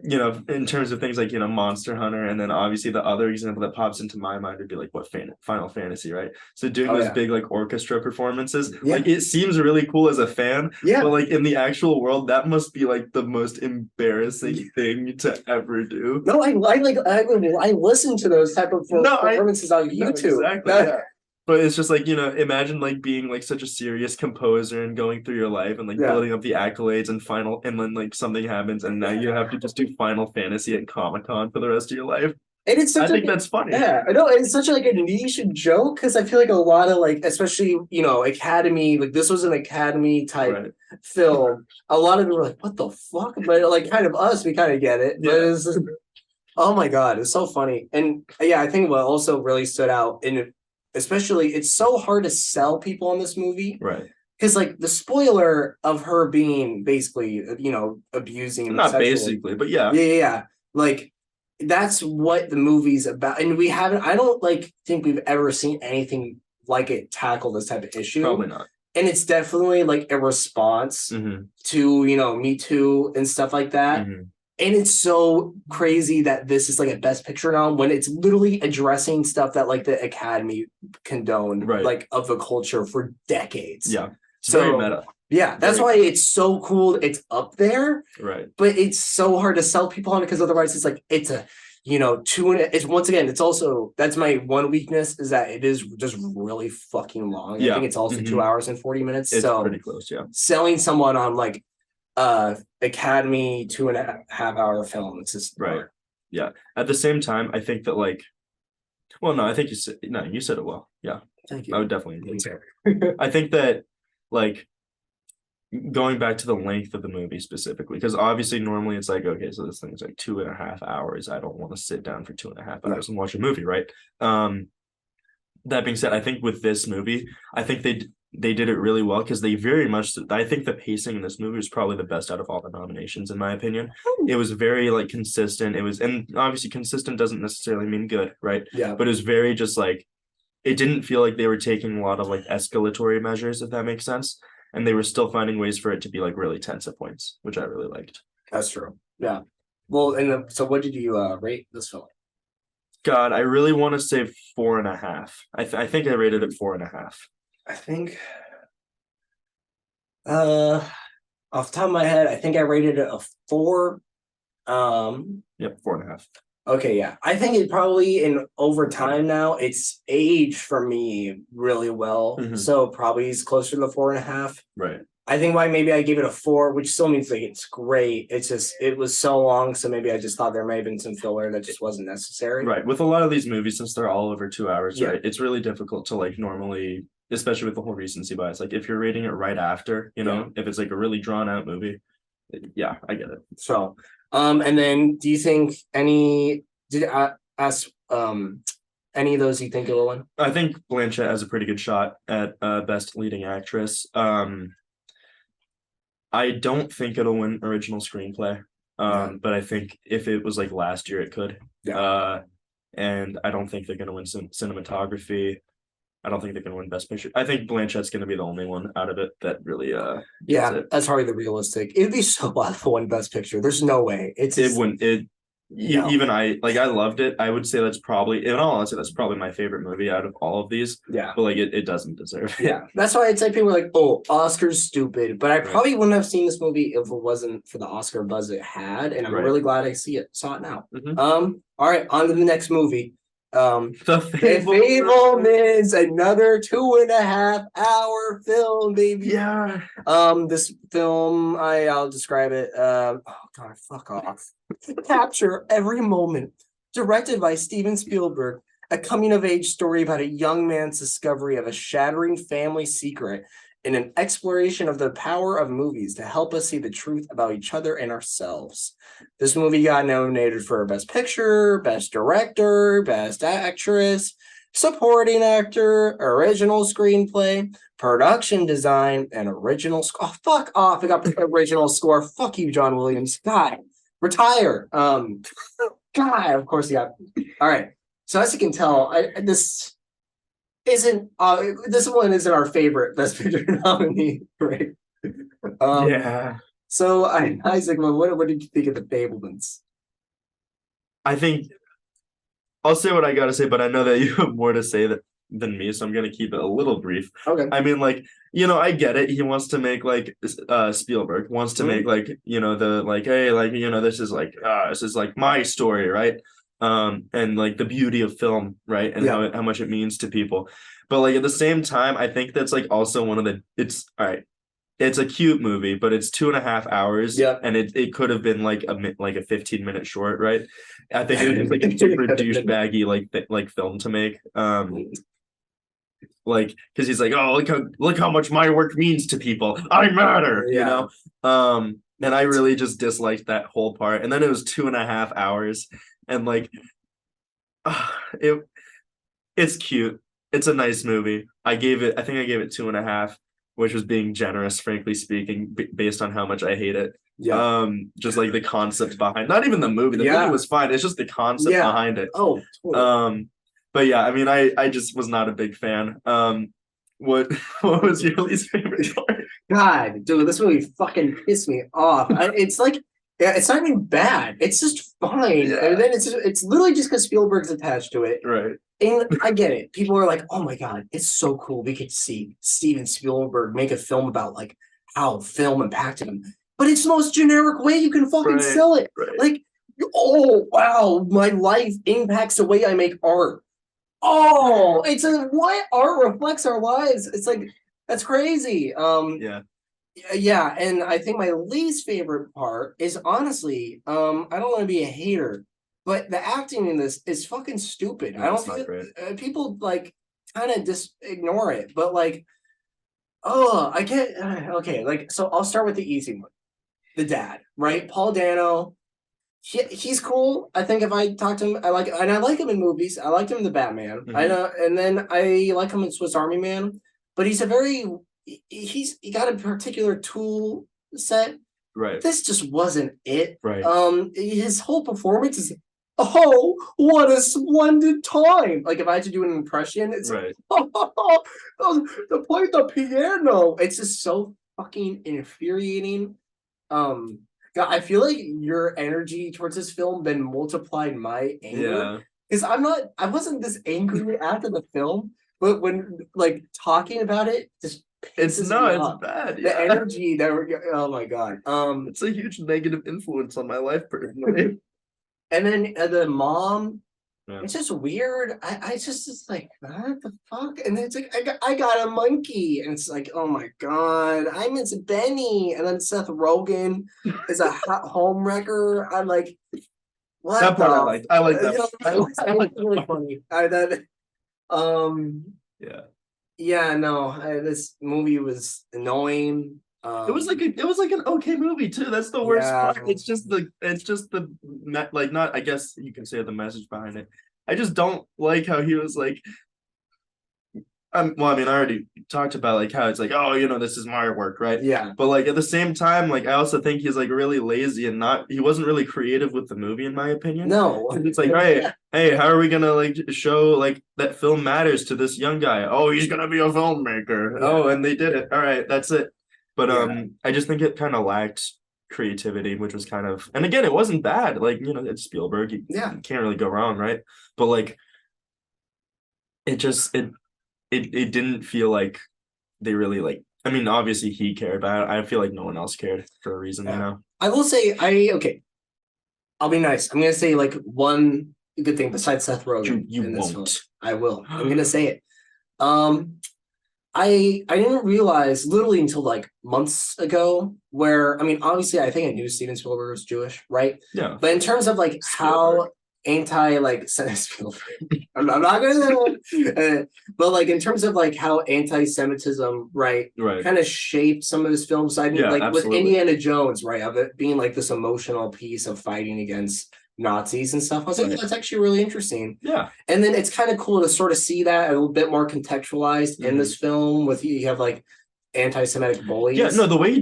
in terms of things like Monster Hunter, and then obviously the other example that pops into my mind would be like Final Fantasy, right? So doing those big like orchestra performances, like it seems really cool as a fan, but like in the actual world, that must be like the most embarrassing thing to ever do. No, I listen to those type of performances on YouTube. Exactly. But it's just like, imagine like being like such a serious composer and going through your life and like building up the accolades and then like something happens and now you have to just do Final Fantasy at Comic-Con for the rest of your life. And it's I think that's funny. Yeah, I know. It's such like a niche joke because I feel like a lot of like, especially, Academy, like this was an Academy type film. A lot of people were like, what the fuck? But like kind of us, we kind of get it. But it's just, oh my God, it's so funny. And yeah, I think what also really stood out especially, it's so hard to sell people on this movie. Right. Because, like, the spoiler of her being basically, abusing. Not sexually. Basically, but yeah. Yeah. Like, that's what the movie's about. And I don't, think we've ever seen anything like it tackle this type of issue. Probably not. And it's definitely, like, a response to, Me Too and stuff like that. And it's so crazy that this is like a Best Picture now when it's literally addressing stuff that like the Academy condoned, like of the culture for decades. Yeah. So very meta. Yeah, that's why it's so cool. It's up there. Right. But it's so hard to sell people on it because otherwise it's like it's a it's once again, it's also that's my one weakness is that it is just really fucking long. I think it's also 2 hours and 40 minutes. It's pretty close, selling someone on like Academy 2.5 hour film. It's just hard. Yeah. At the same time, I think that I think you said it well. Yeah. Thank you. I would definitely agree. I think that going back to the length of the movie specifically, because obviously normally it's like, okay, so this thing's like 2.5 hours. I don't want to sit down for 2.5 hours and watch a movie, right? That being said, I think with this movie, I think they did it really well because they very much, I think the pacing in this movie was probably the best out of all the nominations, in my opinion. It was very consistent. And obviously consistent doesn't necessarily mean good, right? Yeah. But it was very just it didn't feel like they were taking a lot of escalatory measures, if that makes sense. And they were still finding ways for it to be like really tense at points, which I really liked. That's true. Yeah. Well, so what did you rate this film? God, I really want to say 4.5. I think I rated it 4.5. I think Off the top of my head, I think I rated it a 4. Yep, 4.5. Okay, yeah. I think it probably in over time now, it's aged for me really well. So probably it's closer to the 4.5. Right. I think why maybe I gave it a 4, which still means like it's great. It's just it was so long, so maybe I just thought there may have been some filler that just wasn't necessary. Right. With a lot of these movies, since they're all over 2 hours, right? It's really difficult to like normally, especially with the whole recency bias. Like if you're rating it right after, if it's like a really drawn out movie, yeah, I get it. So, and then do you think did I ask any of those you think it will win? I think Blanchett has a pretty good shot at best leading actress. I don't think it'll win original screenplay. But I think if it was like last year, it could. Yeah. And I don't think they're going to win cinematography. I don't think they're going to win Best Picture. I think Blanchett's going to be the only one out of it that really. That's probably the realistic. It'd be so wild to win Best Picture. There's no way. It wouldn't. Even I loved it. I would say that's probably, in all honesty, that's probably my favorite movie out of all of these. Yeah. But like it doesn't deserve it. Yeah. That's why it's like people are like, oh, Oscar's stupid. But I probably wouldn't have seen this movie if it wasn't for the Oscar buzz it had. And I'm really glad I saw it now. All right, on to the next movie. The Fablemans, another 2.5 hour film, baby. Yeah. This film, I'll describe it. Oh god, fuck off. Capture every moment. Directed by Steven Spielberg, a coming-of-age story about a young man's discovery of a shattering family secret and an exploration of the power of movies to help us see the truth about each other and ourselves. This movie got nominated for Best Picture, Best Director, Best Actress, Supporting Actor, Original Screenplay, Production Design, and Original Score. Oh, fuck off. I got original score. Fuck you, John Williams. God, retire. God, of course you got. All right. So as you can tell, this one isn't our favorite Best Picture nominee, right? Yeah. So Isaac, what did you think of The Fablemans? I think I'll say what I gotta say, but I know that you have more to say than me, so I'm gonna keep it a little brief. Okay. I mean, like, I get it. He wants to make like Spielberg wants to make like, the like, hey, like, this is like my story, right? And like the beauty of film, right? And how much it means to people. But like at the same time, I think that's like also one of it's all right. It's a cute movie, but it's 2.5 hours. Yeah. And it could have been like a 15-minute short, right? I think it was like a super douchebaggy like film to make. Like because he's like, oh, look how much my work means to people. I matter, And I really just disliked that whole part. And then it was 2.5 hours, and like, it's cute. It's a nice movie. I think I gave it 2.5, which was being generous, frankly speaking, based on how much I hate it. Yeah. Just like the concept behind, not even the movie. The movie was fine. It's just the concept behind it. Oh, totally. But yeah, I mean, I just was not a big fan. What was your least favorite part? God, dude, this movie fucking pissed me off. It's like, it's not even bad. It's just fine. Yeah. And then it's literally just because Spielberg's attached to it. Right. And I get it. People are like, oh my God, it's so cool. We could see Steven Spielberg make a film about like how film impacted him. But it's the most generic way you can fucking sell it. Right. Like, oh, wow, my life impacts the way I make art. Oh, it's what art reflects our lives. It's like, that's crazy. Yeah, and I think my least favorite part is honestly, I don't want to be a hater, but the acting in this is fucking stupid. I don't think people like kind of just ignore it, but like, oh, I can't. Okay, like, so I'll start with the easy one, the dad, right? Paul Dano. He's cool. I think if I talk to him, I like him in movies. I liked him in The Batman. Mm-hmm. I know, and then I like him in Swiss Army Man. But he got a particular tool set. Right. This just wasn't it. Right. His whole performance is, oh, what a splendid time. Like if I had to do an impression, it's right. To play the piano. It's just so fucking infuriating. God, I feel like your energy towards this film then multiplied my anger. Because I wasn't this angry after the film, but when like talking about it just It's bad. The energy that oh my god. It's a huge negative influence on my life personally. And then the mom, it's just weird. I just like, what the fuck? And then it's like, I got a monkey. And it's like, oh my god, I miss Benny. And then Seth Rogen is a home wrecker. I'm like, what? That part I liked. I like that. I like really funny. Yeah, no, this movie was annoying. It was like an okay movie too. That's the worst part. It's just the like, not, I guess you can say the message behind it. I just don't like how he was like, well, I mean, I already talked about like how it's like, oh, this is my work, right? Yeah. But like at the same time, like I also think he's like really lazy and he wasn't really creative with the movie, in my opinion. No. It's like, hey, how are we gonna like show like that film matters to this young guy? Oh, he's gonna be a filmmaker. Yeah. Oh, and they did it. All right, that's it. But I just think it kind of lacked creativity, which was kind of, and again, it wasn't bad. Like, it's Spielberg. You can't really go wrong, right? But like, it didn't feel like they really like. I mean, obviously he cared, but I feel like no one else cared for a reason, I will say, I'll be nice. I'm gonna say like one good thing besides Seth Rogen. You won't. I will. I'm gonna say it. I didn't realize literally until like months ago where, I mean, obviously I think I knew Steven Spielberg was Jewish, right? Yeah. But in terms of like how anti like Spielberg, I'm not gonna but like in terms of like how anti-Semitism, right, kind of shaped some of his films. I mean, like absolutely. With Indiana Jones, right, of it being like this emotional piece of fighting against Nazis and stuff. I was like, that's actually really interesting. Yeah. And then it's kind of cool to sort of see that a little bit more contextualized in this film with you have like anti-Semitic bullies. Yeah, no, the way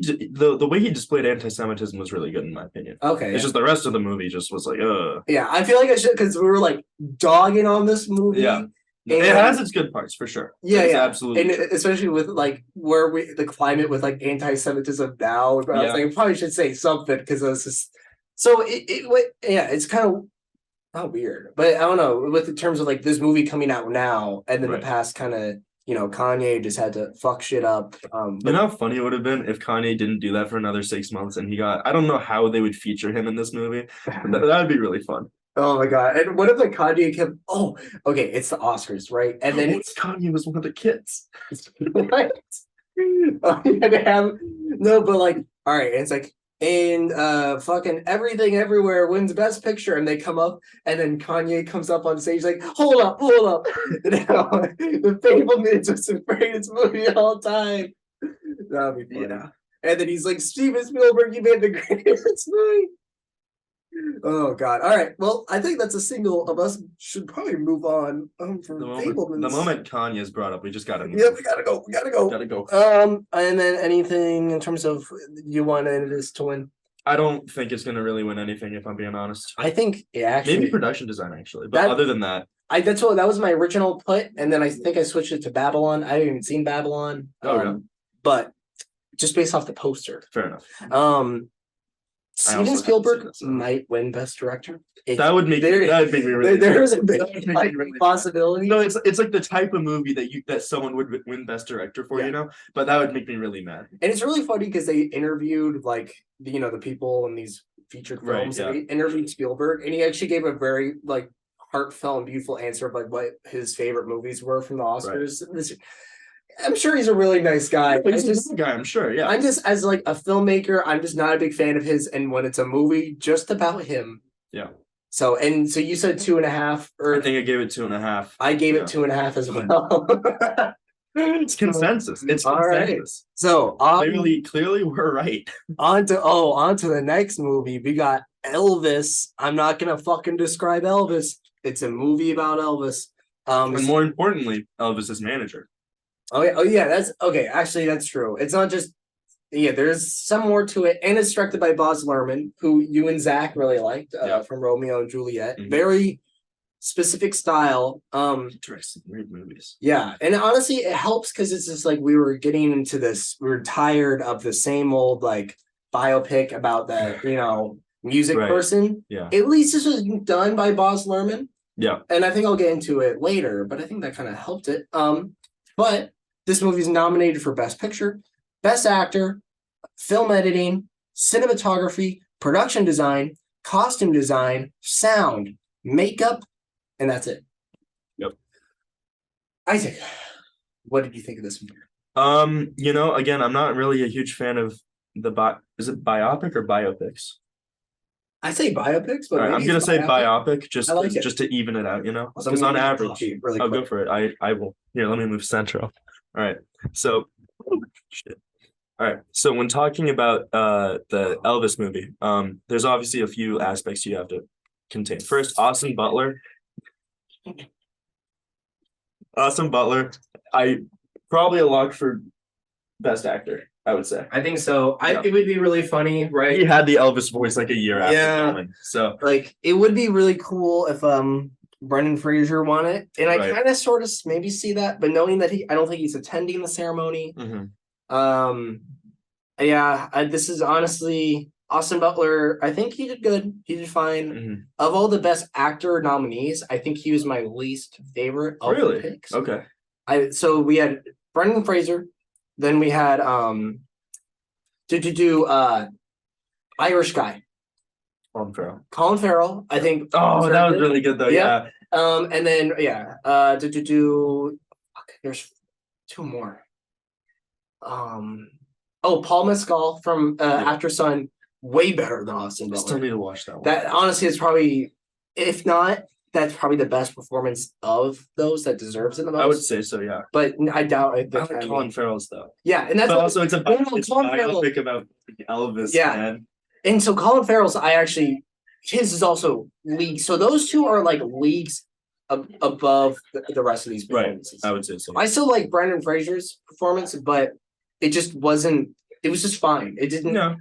he displayed anti-Semitism was really good in my opinion. Okay. It's just the rest of the movie just was like, Yeah, I feel like I should, because we were like dogging on this movie. Yeah. It has its good parts for sure. Yeah, absolutely. And especially with like where the climate with like anti-Semitism now. But I was like, I probably should say something because it was just so it's kind of not weird, but I don't know, with the terms of like this movie coming out now and then the past kind of, Kanye just had to fuck shit up. But how funny it would have been if Kanye didn't do that for another 6 months and I don't know how they would feature him in this movie. That would be really fun. Oh my god! And what if the Kanye kept? Oh, okay, it's the Oscars, right? And then Kanye was one of the kids, right? No, but like, all right, it's like. And fucking Everything Everywhere wins Best Picture, and they come up, and then Kanye comes up on stage like, hold up. The Fablemans was the greatest movie of all time. That would be funny. Yeah. And then he's like, Steven Spielberg, you made the greatest movie. Oh god! All right. Well, I think that's a signal of us should probably move on from Fablemans. The moment Kanye is brought up, we just gotta move. Yeah, we gotta go. And then anything in terms of you want this to win? I don't think it's gonna really win anything, if I'm being honest. I think actually maybe production design actually, but other than that, that was my original put, and then I think I switched it to Babylon. I haven't even seen Babylon. But just based off the poster, fair enough. Steven Spielberg might win Best Director. That would make me really. There's a big possibility. No, it's like the type of movie that someone would win Best Director for, But that would make me really mad. And it's really funny because they interviewed like the people in these featured films. They interviewed Spielberg, and he actually gave a very like heartfelt and beautiful answer of like what his favorite movies were from the Oscars. Right. I'm sure he's a really nice guy. He's a good guy, I'm sure. Yeah. I'm just, as like a filmmaker, I'm just not a big fan of his. And when it's a movie just about him. Yeah. So you said 2.5, or I think I gave it 2.5. I gave it 2.5 as well. It's consensus. It's all consensus. Right. So clearly we're right. On to the next movie. We got Elvis. I'm not gonna fucking describe Elvis. It's a movie about Elvis. And more importantly, Elvis's manager. Oh yeah, that's okay. Actually, that's true. It's not just there's some more to it, and it's directed by Baz Luhrmann, who you and Zach really liked from Romeo and Juliet. Mm-hmm. Very specific style. Interesting, great movies. Yeah, and honestly, it helps because it's just like we were getting into this. We were tired of the same old like biopic about the music person. Yeah. At least this was done by Baz Luhrmann. Yeah. And I think I'll get into it later, but I think that kind of helped it. But This movie is nominated for Best Picture, Best Actor, Film Editing, Cinematography, Production Design, Costume Design, Sound, Makeup, and that's it. Yep. Isaac, what did you think of this movie? Again, I'm not really a huge fan of is it biopic or biopics? I say biopics, but I'm gonna say biopic just to even it out, because on average, really I'll go for it. I will. Here, let me move central. All right. So, shit. All right. So when talking about the Elvis movie, there's obviously a few aspects you have to contain. First, Austin Butler. I probably a lock for Best Actor, I would say. I think so. It would be really funny, right? He had the Elvis voice like a year after filming. So like it would be really cool if Brendan Fraser won it. And I kind of sort of maybe see that, but knowing that I don't think he's attending the ceremony. Mm-hmm. This is honestly Austin Butler. I think he did good. He did fine. Mm-hmm. Of all the Best Actor nominees, I think he was my least favorite of the picks. Okay. So we had Brendan Fraser, then we had Irish guy. Colin Farrell. I think. Oh, that was really good though. Yeah. And then there's two more. Paul Mescal from After Sun, way better than Austin Butler. I still need to watch that one. That honestly is probably, if not, that's probably the best performance of those that deserves it the most. I would say so, yeah. But I doubt it. I like Colin Farrell's though. Yeah, and that's also it's a biopic about Elvis. Yeah, man. And so Colin Farrell's, his is also leagues. So those two are like leagues above the rest of these performances. Right, I would say so. I still like Brendan Fraser's performance, but it just wasn't. It was just fine. It didn't. No.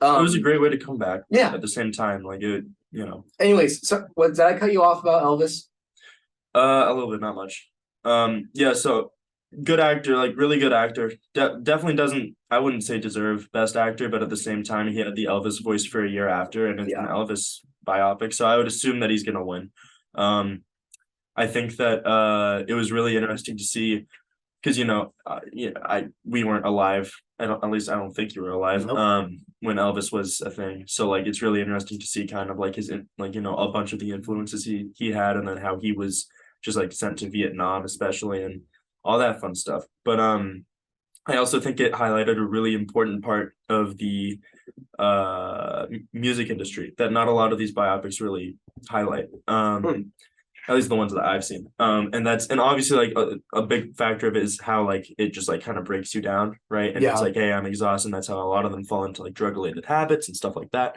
It was a great way to come back. Yeah. At the same time, like it, Anyways, so did I cut you off about Elvis? A little bit, not much. So good actor, like really good actor. Definitely doesn't. I wouldn't say deserve Best Actor, but at the same time, he had the Elvis voice for a year after, and it's an Elvis biopic, so I would assume that he's gonna win. I think that it was really interesting to see. Because we weren't alive. At least I don't think you were alive. Nope. When Elvis was a thing. So like it's really interesting to see kind of like his a bunch of the influences he had, and then how he was just like sent to Vietnam, especially, and all that fun stuff. But I also think it highlighted a really important part of the music industry that not a lot of these biopics really highlight. At least the ones that I've seen. And obviously like a big factor of it is how like it just like kind of breaks you down, right? And it's like, hey, I'm exhausted. And that's how a lot of them fall into like drug-related habits and stuff like that.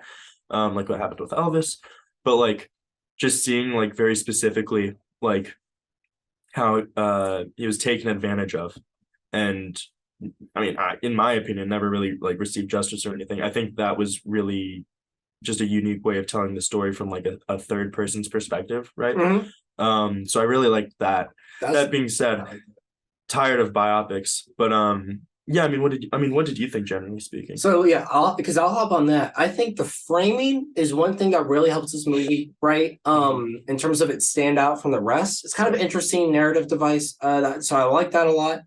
Like what happened with Elvis. But like just seeing like very specifically like how he was taken advantage of. And I mean, in my opinion, never really like received justice or anything. I think that was really just a unique way of telling the story from like a third person's perspective, right? Mm-hmm. So I really liked that. That being said, tired of biopics, but what did you think, generally speaking? So I'll hop on that. I think the framing is one thing that really helps this movie, right? In terms of it stand out from the rest. It's kind of an interesting narrative device. So I like that a lot.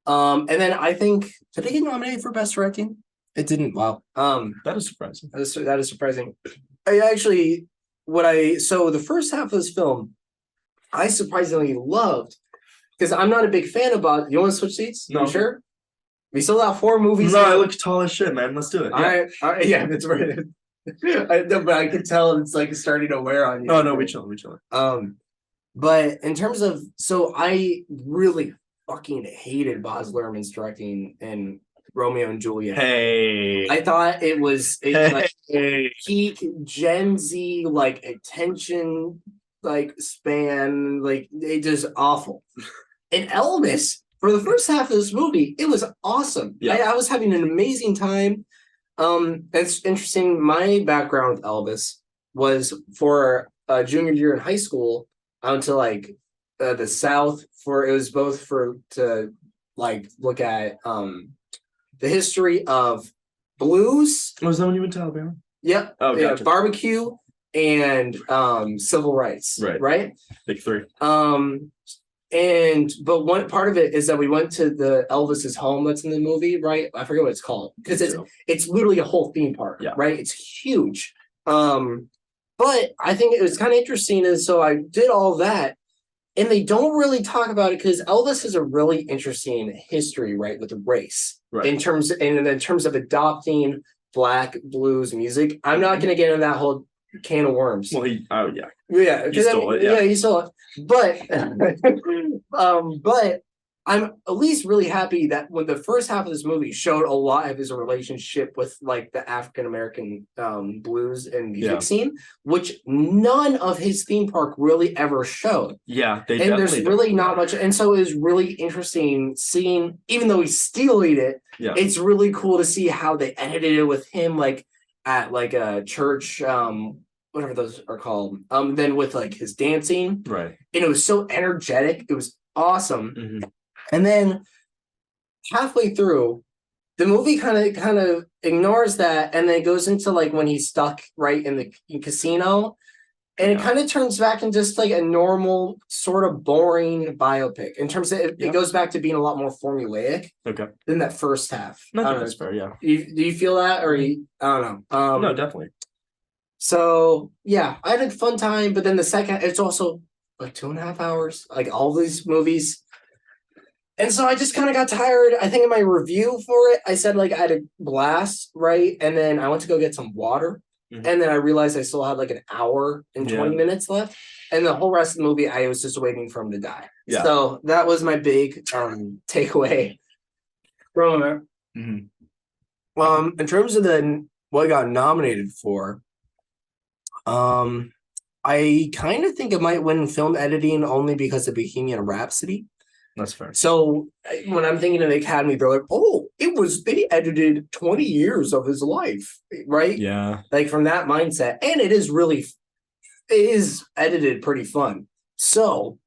And then I think, did they get nominated for Best Directing? It didn't. Wow. That is surprising. That is surprising. So the first half of this film, I surprisingly loved, because I'm not a big fan about. You want to switch seats? No. You sure? We still have 4 movies. No, I look tall as shit, man. Let's do it. Yeah. All right. Yeah, that's right. But I can tell it's like starting to wear on you. Oh no, we chilling. But in terms of, so I really fucking hated Baz Luhrmann's directing in Romeo and Juliet. Hey, I thought it was like peak Gen Z like attention like span, like it just awful. And Elvis, for the first half of this movie, it was awesome. Yeah. I was having an amazing time. It's interesting. My background with Elvis was for junior year in high school. I went to like the South to like look at the history of blues. Was that when you went to Alabama? Yep. Oh, yeah, gotcha. Barbecue and civil rights. Right. Big 3. But one part of it is that we went to the Elvis's home that's in the movie, right? I forget what it's called because it's literally a whole theme park, right? It's huge. But I think it was kind of interesting, and so I did all that, and they don't really talk about it because Elvis has a really interesting history, right, with the race, in terms of adopting Black blues music. I'm not going to get into that whole can of worms. Well, he stole it. He stole it. But I'm at least really happy that when the first half of this movie showed a lot of his relationship with like the African American blues and music scene, which none of his theme park really ever showed. Yeah, and there's really not much, and so it was really interesting seeing, even though he stealing it, it's really cool to see how they edited it with him, like at like a church, whatever those are called. Then with like his dancing, right, and it was so energetic. It was awesome. And then halfway through, the movie kind of ignores that, and then it goes into like when he's stuck right in the casino, and it kind of turns back into just like a normal sort of boring biopic in terms of it goes back to being a lot more formulaic. Than that first half. I think that's fair. Yeah. Do you feel that, or I don't know? No, definitely. So yeah, I had a fun time, but then the second, it's also like 2.5 hours, like all these movies. And so I just kind of got tired. I think in my review for it, I said like I had a blast, right? And then I went to go get some water. And then I realized I still had like an hour and 20 minutes left. And the whole rest of the movie, I was just waiting for him to die. Yeah. So that was my big takeaway from it. In terms of what I got nominated for, I kind of think it might win film editing only because of Bohemian Rhapsody. That's fair. So when I'm thinking of the Academy, they're like, oh, they edited 20 years of his life, right? Yeah. Like from that mindset. And it is edited pretty fun. So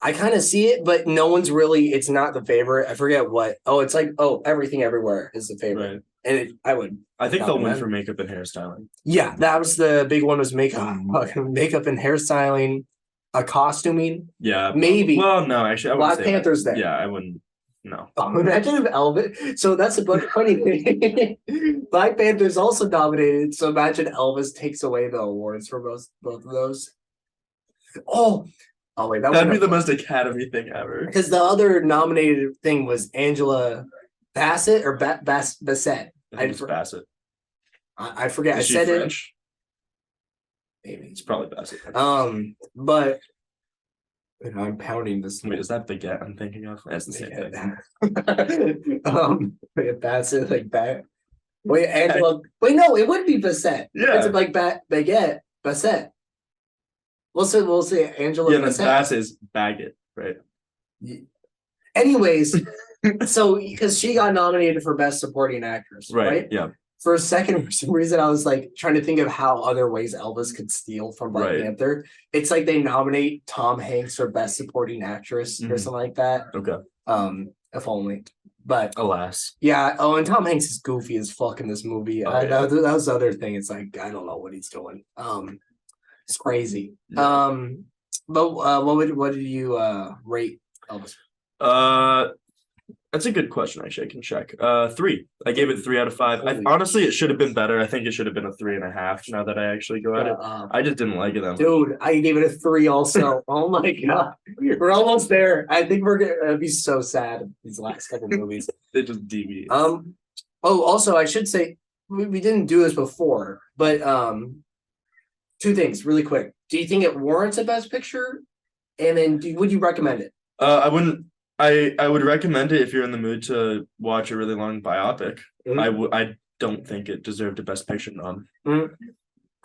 I kind of see it, but no one's really, it's not the favorite. I forget what. Oh, it's like, Everything Everywhere is the favorite. Right. And I think they'll win for makeup and hairstyling. Yeah, that was the big one, was makeup and hairstyling. Costuming, maybe. Well, no, actually, Black Panther's there. Yeah, I wouldn't. No. Imagine if Elvis. So that's a funny thing. Black Panther's also nominated. So imagine Elvis takes away the awards for both of those. Oh wait, that'd be the most Academy thing ever. Because the other nominated thing was Angela Bassett or Bassett. Bassett. I forget. Is I said French? Maybe it's probably Bassett. But I'm pounding this. Wait, is that Baguette I'm thinking of? That's the same thing. Bassett, like that. Wait, Angela. Wait, no, it would be Bassett. Yeah, it's like Baguette, Bassett. We'll say Angela. Yeah, and Bassett is Baguette, right? Anyways, so because she got nominated for Best Supporting Actress, right? Yeah. For a second, for some reason, I was like trying to think of how other ways Elvis could steal from Black Panther. It's like they nominate Tom Hanks for Best Supporting Actress or something like that. Okay. If only. But alas. Yeah. Oh, and Tom Hanks is goofy as fuck in this movie. That was the other thing. It's like I don't know what he's doing. It's crazy. Yeah. But what did you rate Elvis? That's a good question. Actually, I can check. 3. I gave it 3 out of 5. Honestly, it should have been better. I think it should have been a 3.5. Now that I actually go at it, I just didn't like it that much. Dude, I gave it a 3 also. Oh my god, we're almost there. I think we're gonna be so sad these last couple movies. They just deviate. Also, I should say we didn't do this before, but 2 things really quick. Do you think it warrants a Best Picture? And then, would you recommend it? I wouldn't. I would recommend it if you're in the mood to watch a really long biopic. I don't think it deserved a Best Picture nom.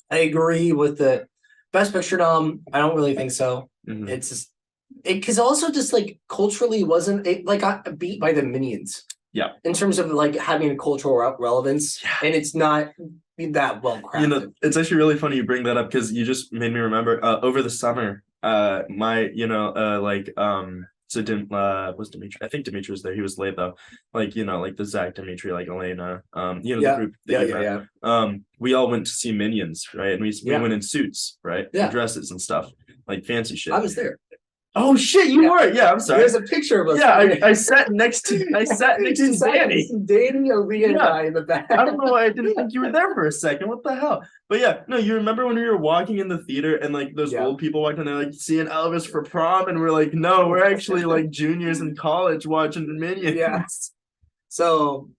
I agree with the Best Picture nom. I don't really think so. It's just because also just like culturally wasn't it like got beat by the Minions. Yeah. In terms of like having a cultural relevance, and it's not that well crafted. It's actually really funny you bring that up because you just made me remember over the summer, so was Dimitri? I think Dimitri was there. He was late though. Like, like the Zach, Dimitri, like Elena, the group. Yeah. We all went to see Minions, right? And we went in suits, right? Yeah. And dresses and stuff, like fancy shit. I was there. Oh shit, you were. Yeah, I'm sorry. There's a picture of us. Yeah, I sat next to Danny. Danny, Aaliyah, and I in the back. I don't know why I didn't think you were there for a second. What the hell? But yeah, no, you remember when we were walking in the theater and like those old people walked in, they're like seeing Elvis for prom, and we're like, no, we're actually like juniors in college watching the Minions. Yeah. So,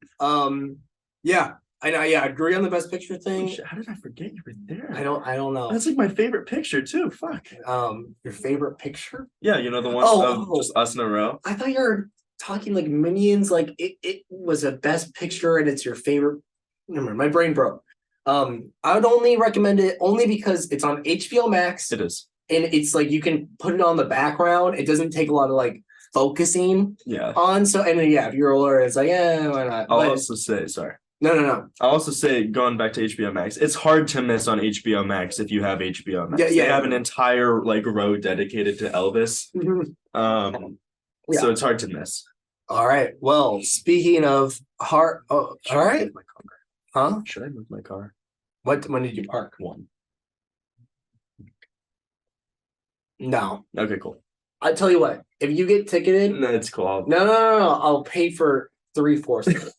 yeah. I know, I agree on the best picture thing. How did I forget you were there? I don't know. That's like my favorite picture too. Fuck. Your favorite picture? Yeah, you know the one of just us in a row. I thought you were talking like Minions, like it was a best picture and it's your favorite. Never mind, my brain broke. I would only recommend it only because it's on HBO Max. It is. And it's like you can put it on the background. It doesn't take a lot of like focusing on. So and then, if you're older, it's like, why not? I'll also say, sorry. No. I'll also say, going back to HBO Max, it's hard to miss on HBO Max if you have HBO Max. They have an entire like row dedicated to Elvis. So it's hard to miss. All right. Well, speaking of hard, all right. Huh? Should I move my car? When did you park? 1. No. Okay, cool. I'll tell you what. If you get ticketed, no, it's cool. No. I'll pay for 3/4.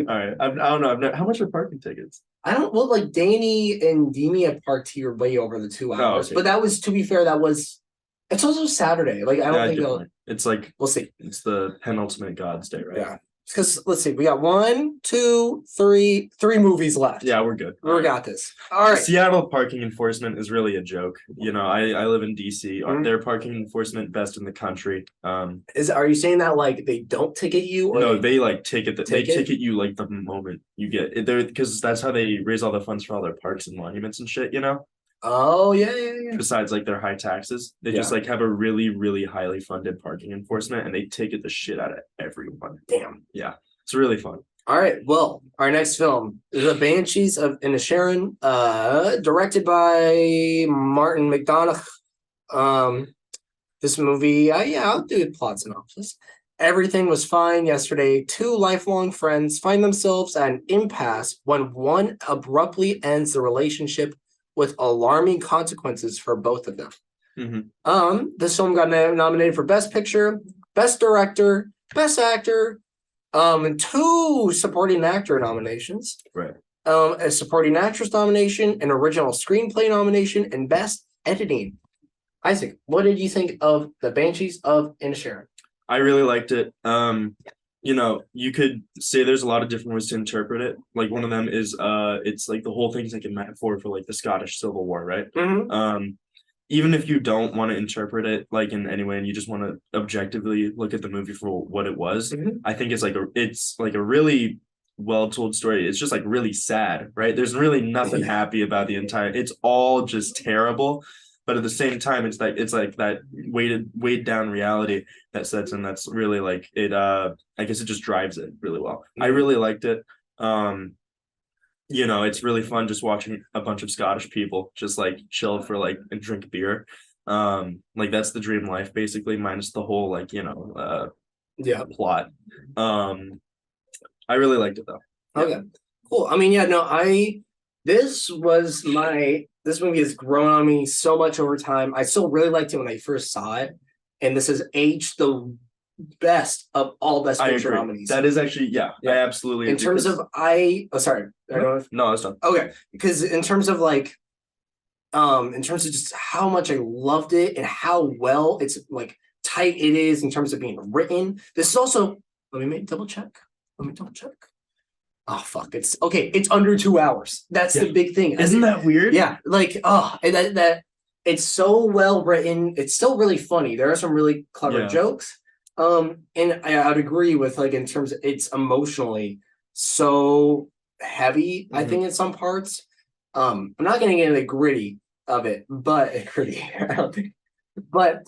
All right. I don't know. How much are parking tickets? I don't. Well, like Danny and Demi have parked here way over the 2 hours. Okay. But that was, to be fair, it's also Saturday. Like I don't think they'll. It's like we'll see. It's the penultimate God's Day, right? Yeah. Because let's see, we got 1, 2, 3 movies left. Yeah, we're good. We got this. All right. Seattle parking enforcement is really a joke. You know, I live in DC. Their parking enforcement best in the country. Are you saying that like they don't ticket you? Or no, they like ticket you like the moment you get it there, because that's how they raise all the funds for all their parks and monuments and shit. You know. Oh yeah. Besides like their high taxes, they just like have a really, really highly funded parking enforcement, and they ticket the shit out of everyone. Damn. Yeah, it's really fun. All right. Well, our next film is The Banshees of Inisherin, directed by Martin McDonagh. This movie, I'll do a plot synopsis. Everything was fine yesterday. 2 lifelong friends find themselves at an impasse when one abruptly ends the relationship, with alarming consequences for both of them. This film got nominated for Best Picture, Best Director, Best Actor, and 2 supporting actor nominations. Right. A supporting actress nomination, an original screenplay nomination, and Best Editing. Isaac, what did you think of The Banshees of Inisherin? I really liked it. You know, you could say there's a lot of different ways to interpret it. Like one of them is it's like the whole thing's like a metaphor for like the Scottish Civil War, right? Even if you don't want to interpret it like in any way and you just want to objectively look at the movie for what it was, I think it's like a really well told story. It's just like really sad, right? There's really nothing happy about the entire, it's all just terrible. But at the same time, it's like that weighed down reality that sets in. That's really like it. I guess it just drives it really well. I really liked it. You know, it's really fun just watching a bunch of Scottish people just like chill for like and drink beer. Like that's the dream life basically, minus the whole like plot. I really liked it though. Okay, cool. I mean, this movie has grown on me so much over time. I still really liked it when I first saw it, and this has aged the best of all Best Picture nominees. That is actually, I absolutely agree. In terms of, sorry. No, it's done. Okay, because in terms of just how much I loved it and how well it's like tight it is in terms of being written. This is also, let me double check. Oh fuck! It's okay. It's under 2 hours. That's the big thing. Isn't that weird? Yeah. Like, that it's so well written. It's still really funny. There are some really clever jokes. And I'd agree with like in terms of it's emotionally so heavy. I think in some parts. I'm not going to get into the gritty of it, but I don't think. But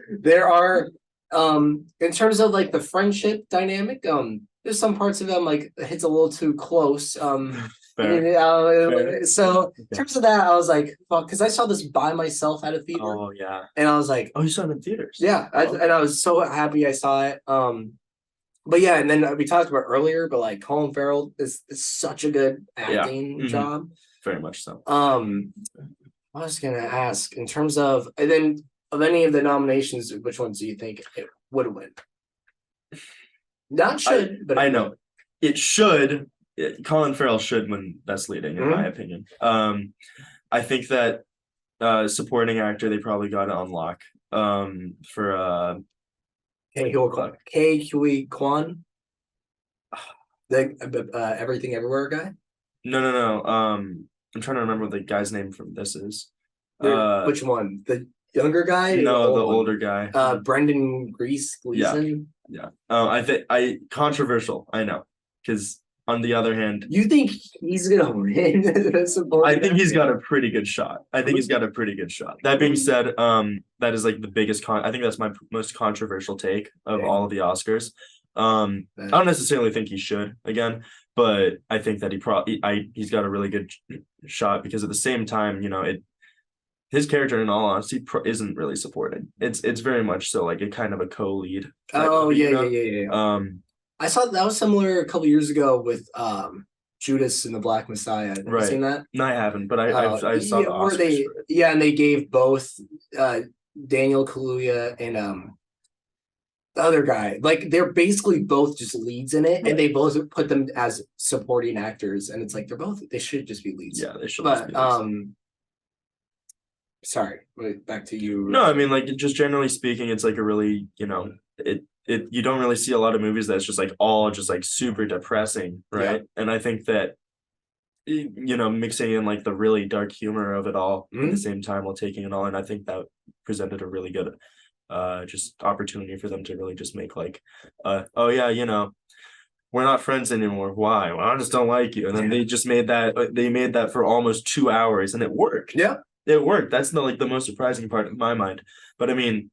there are in terms of like the friendship dynamic. There's some parts of them like hits a little too close. Fair. So in terms of that, I was like, fuck, because I saw this by myself at a theater. Oh yeah. And I was like, oh, you saw it in theaters? Yeah. And I was so happy I saw it. But yeah, and then we talked about earlier, but like Colin Farrell is such a good acting job. Very much so. I was gonna ask in terms of, and then of any of the nominations, which ones do you think it would win? Not should, but I know it should. Colin Farrell should win Best Leading, in my opinion. I think that supporting actor they probably got to unlock for K. Kwan, the Everything Everywhere guy. No. I'm trying to remember what the guy's name from this is. Which one? The younger guy? No, the older guy. Brendan Gleeson. Yeah. I controversial. I know, because on the other hand, you think he's gonna win? I think he's got a pretty good shot. That being said, that is like the biggest I think that's my most controversial take of all of the Oscars. I don't necessarily think he should again, but I think that he's got a really good shot because at the same time, his character, in all honesty, isn't really supported. It's very much so like a kind of a co-lead. Yeah. I saw that was similar a couple years ago with Judas and the Black Messiah. Have you seen that? No, I haven't, but I saw the Oscars. And they gave both Daniel Kaluuya and the other guy, like they're basically both just leads in it, and they both put them as supporting actors, and it's like they should just be leads. Yeah, they should. But sorry, back to you. No, I mean, like, just generally speaking, it's like a really, you don't really see a lot of movies that's just like all just like super depressing, right? Yeah. And I think that, mixing in like the really dark humor of it all at the same time while taking it all, and I think that presented a really good just opportunity for them to really just make like we're not friends anymore. Why? Well, I just don't like you. And then they just made that for almost 2 hours, and it worked. Yeah. It worked. That's the most surprising part in my mind. But I mean,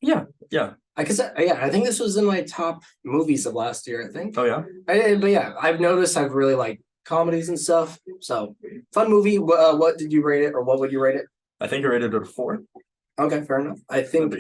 yeah. I think this was in my top movies of last year, I think. Oh yeah. But yeah, I've noticed I've really liked comedies and stuff. So fun movie. What did you rate it, or what would you rate it? I think I rated it a 4. Okay, fair enough. I think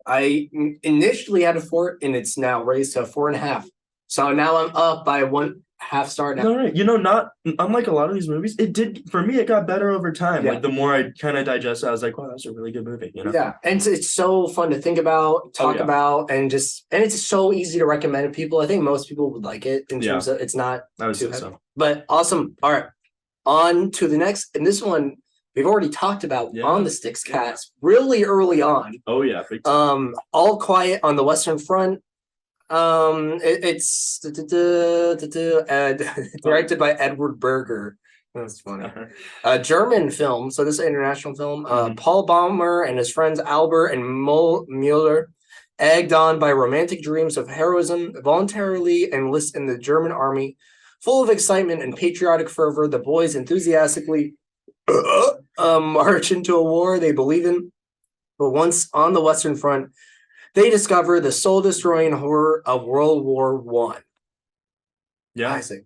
I initially had a 4, and it's now raised to a 4.5. So now I'm up by 1/2 star now. All right. Not unlike a lot of these movies, it got better over time. Yeah. Like the more I kind of digest it, I was like, wow, that's a really good movie. Yeah. And it's so fun to think about, talk about, and it's so easy to recommend to people. I think most people would like it in terms of it's not too heavy. So. But awesome. All right. On to the next. And this one we've already talked about on the Stickscast really early on. Oh yeah. All Quiet on the Western Front. It's directed by Edward Berger. That's funny. A German film, so this is an international film. Paul Baumer and his friends Albert and Mueller, egged on by romantic dreams of heroism, voluntarily enlist in the German army. Full of excitement and patriotic fervor, the boys enthusiastically march into a war they believe in. But once on the Western Front, they discover the soul-destroying horror of World War I. Yeah. I see.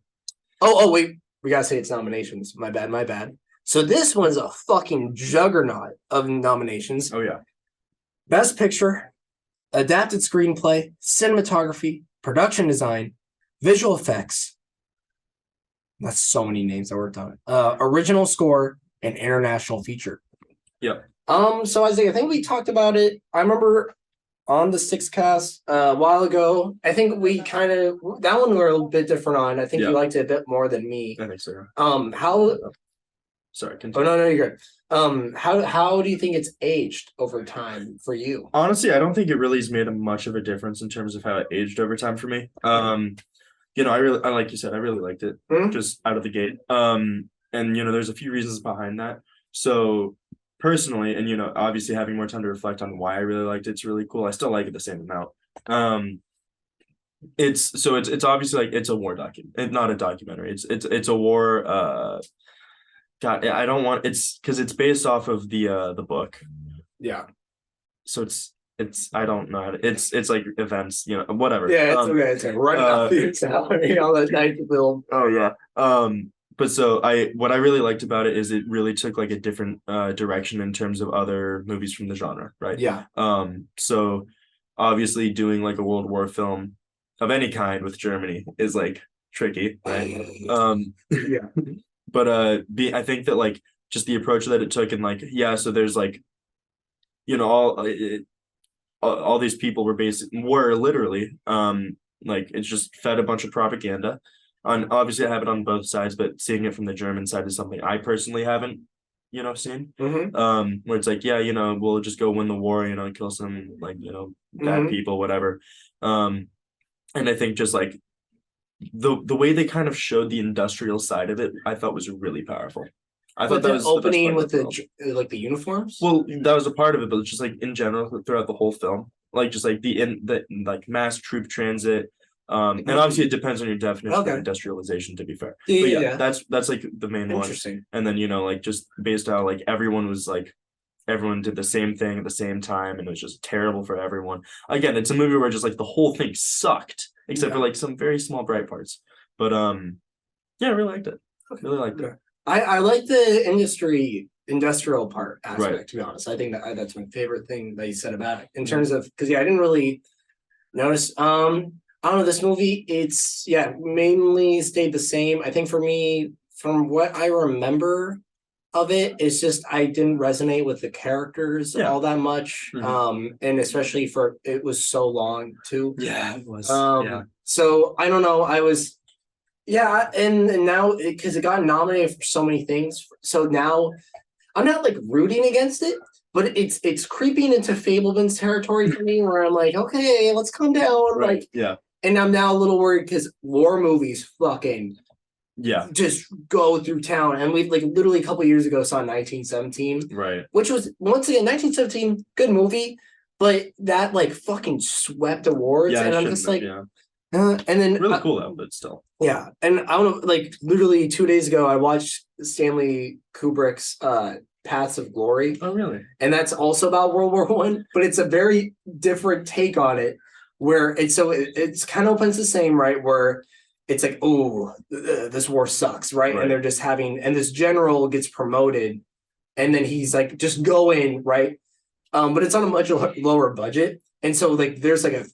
Oh, wait. We gotta say its nominations. My bad. So this one's a fucking juggernaut of nominations. Oh, yeah. Best Picture, Adapted Screenplay, Cinematography, Production Design, Visual Effects. That's so many names I worked on it. Original Score, and International Feature. Yeah. So I think we talked about it. I remember on the Stickscast a while ago. I think we kind of that one we were a little bit different on. I think you liked it a bit more than me. I think so. Sorry. Continue. Oh no, you're good. How do you think it's aged over time for you? Honestly, I don't think it really has made much of a difference in terms of how it aged over time for me. I like you said, I really liked it just out of the gate. And there's a few reasons behind that. So personally, and obviously having more time to reflect on why I really liked it's really cool. I still like it the same amount. It's obviously like it's a war document, not a documentary. It's a war. God, I don't want it's because it's based off of the book. Yeah. So it's I don't know. It's like events, whatever. Yeah, it's okay. It's like running off the salary, all that nice film. Oh yeah. But so what I really liked about it is it really took like a different direction in terms of other movies from the genre, right? Yeah. So obviously doing like a World War film of any kind with Germany is like tricky, right? Yeah. But I think that like just the approach that it took, and like, yeah, so there's like, you know, all these people were literally like, it's just fed a bunch of propaganda. Obviously I have it on both sides, but seeing it from the German side is something I personally haven't, you know, seen. Where it's like, yeah, you know, we'll just go win the war, you know, kill some like, you know, bad people, whatever. And I think just like the way they kind of showed the industrial side of it, I thought was really powerful. I thought that was opening with the uniforms. Well, that was a part of it, but just like in general throughout the whole film, like just like the like mass troop transit. And obviously it depends on your definition of industrialization, to be fair. But yeah, that's like the main one. And then, you know, like just based on like everyone did the same thing at the same time, and it was just terrible for everyone. Again, it's a movie where just like the whole thing sucked, except for like some very small bright parts. But yeah, I really liked it. Really liked it. I like the industrial part aspect, to be honest. I think that's my favorite thing that you said about it in terms of, because I didn't really notice. I don't know, this movie, it's mainly stayed the same. I think for me, from what I remember of it, it's just I didn't resonate with the characters all that much. And especially it was so long too. Yeah, it was. So I don't know. I was and now because it got nominated for so many things. So now I'm not like rooting against it, but it's creeping into Fablemans territory for me, where I'm like, okay, let's calm down. Right. And I'm now a little worried because war movies fucking just go through town. And we like literally a couple years ago saw 1917, right? Which was, once again, 1917, good movie, but that like fucking swept awards. And I'm just like, and then really cool outfit still. Yeah, and I don't know, like literally 2 days ago, I watched Stanley Kubrick's Paths of Glory. Oh, really? And that's also about World War I, but it's a very different take on it, where it's kind of opens the same, right? Where it's like, oh, this war sucks, right? And they're just and this general gets promoted, and then he's like, just go in, right? But it's on a much lower budget, and so like there's like a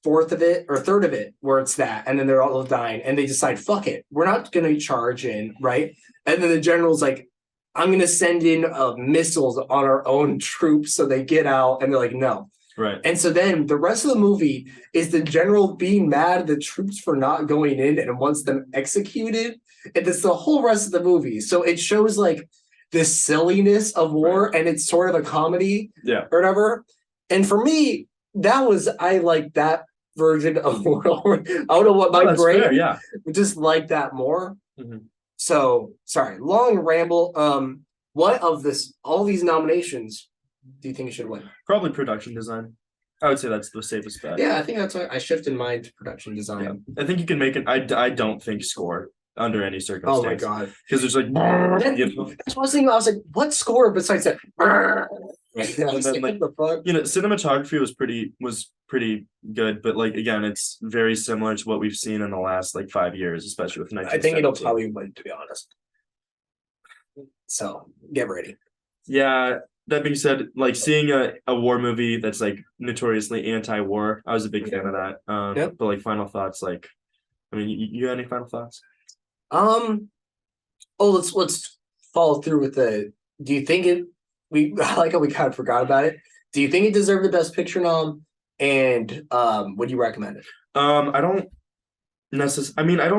fourth of it or third of it where it's that, and then they're all dying, and they decide, fuck it, we're not gonna charge in, right? And then the general's like, I'm gonna send in missiles on our own troops, so they get out, and they're like, no. Right. And so then the rest of the movie is the general being mad at the troops for not going in and wants them executed. And that's the whole rest of the movie. So it shows like the silliness of war, and it's sort of a comedy or whatever. And for me, I like that version of World War. I don't know what my brain would just like that more. So sorry, long ramble. What of all these nominations do you think it should win? Probably production design. I would say that's the safest bet. Yeah, I think that's why I shifted mine to production design. Yeah. I think you can make it. I don't think score under any circumstance. Oh my god! Because there's like. That's what I was thinking. I was like, what score besides that? Then, like, you know, cinematography was pretty good, but like again, it's very similar to what we've seen in the last like 5 years, especially with 1917. I think it'll probably win, to be honest. So get ready. Yeah. That being said, like seeing a war movie that's like notoriously anti-war, I was a big fan of that. But like final thoughts, like, I mean, you got any final thoughts? Let's follow through with do you think I like how we kind of forgot about it. Do you think it deserved the Best Picture nom? And would you recommend it? I don't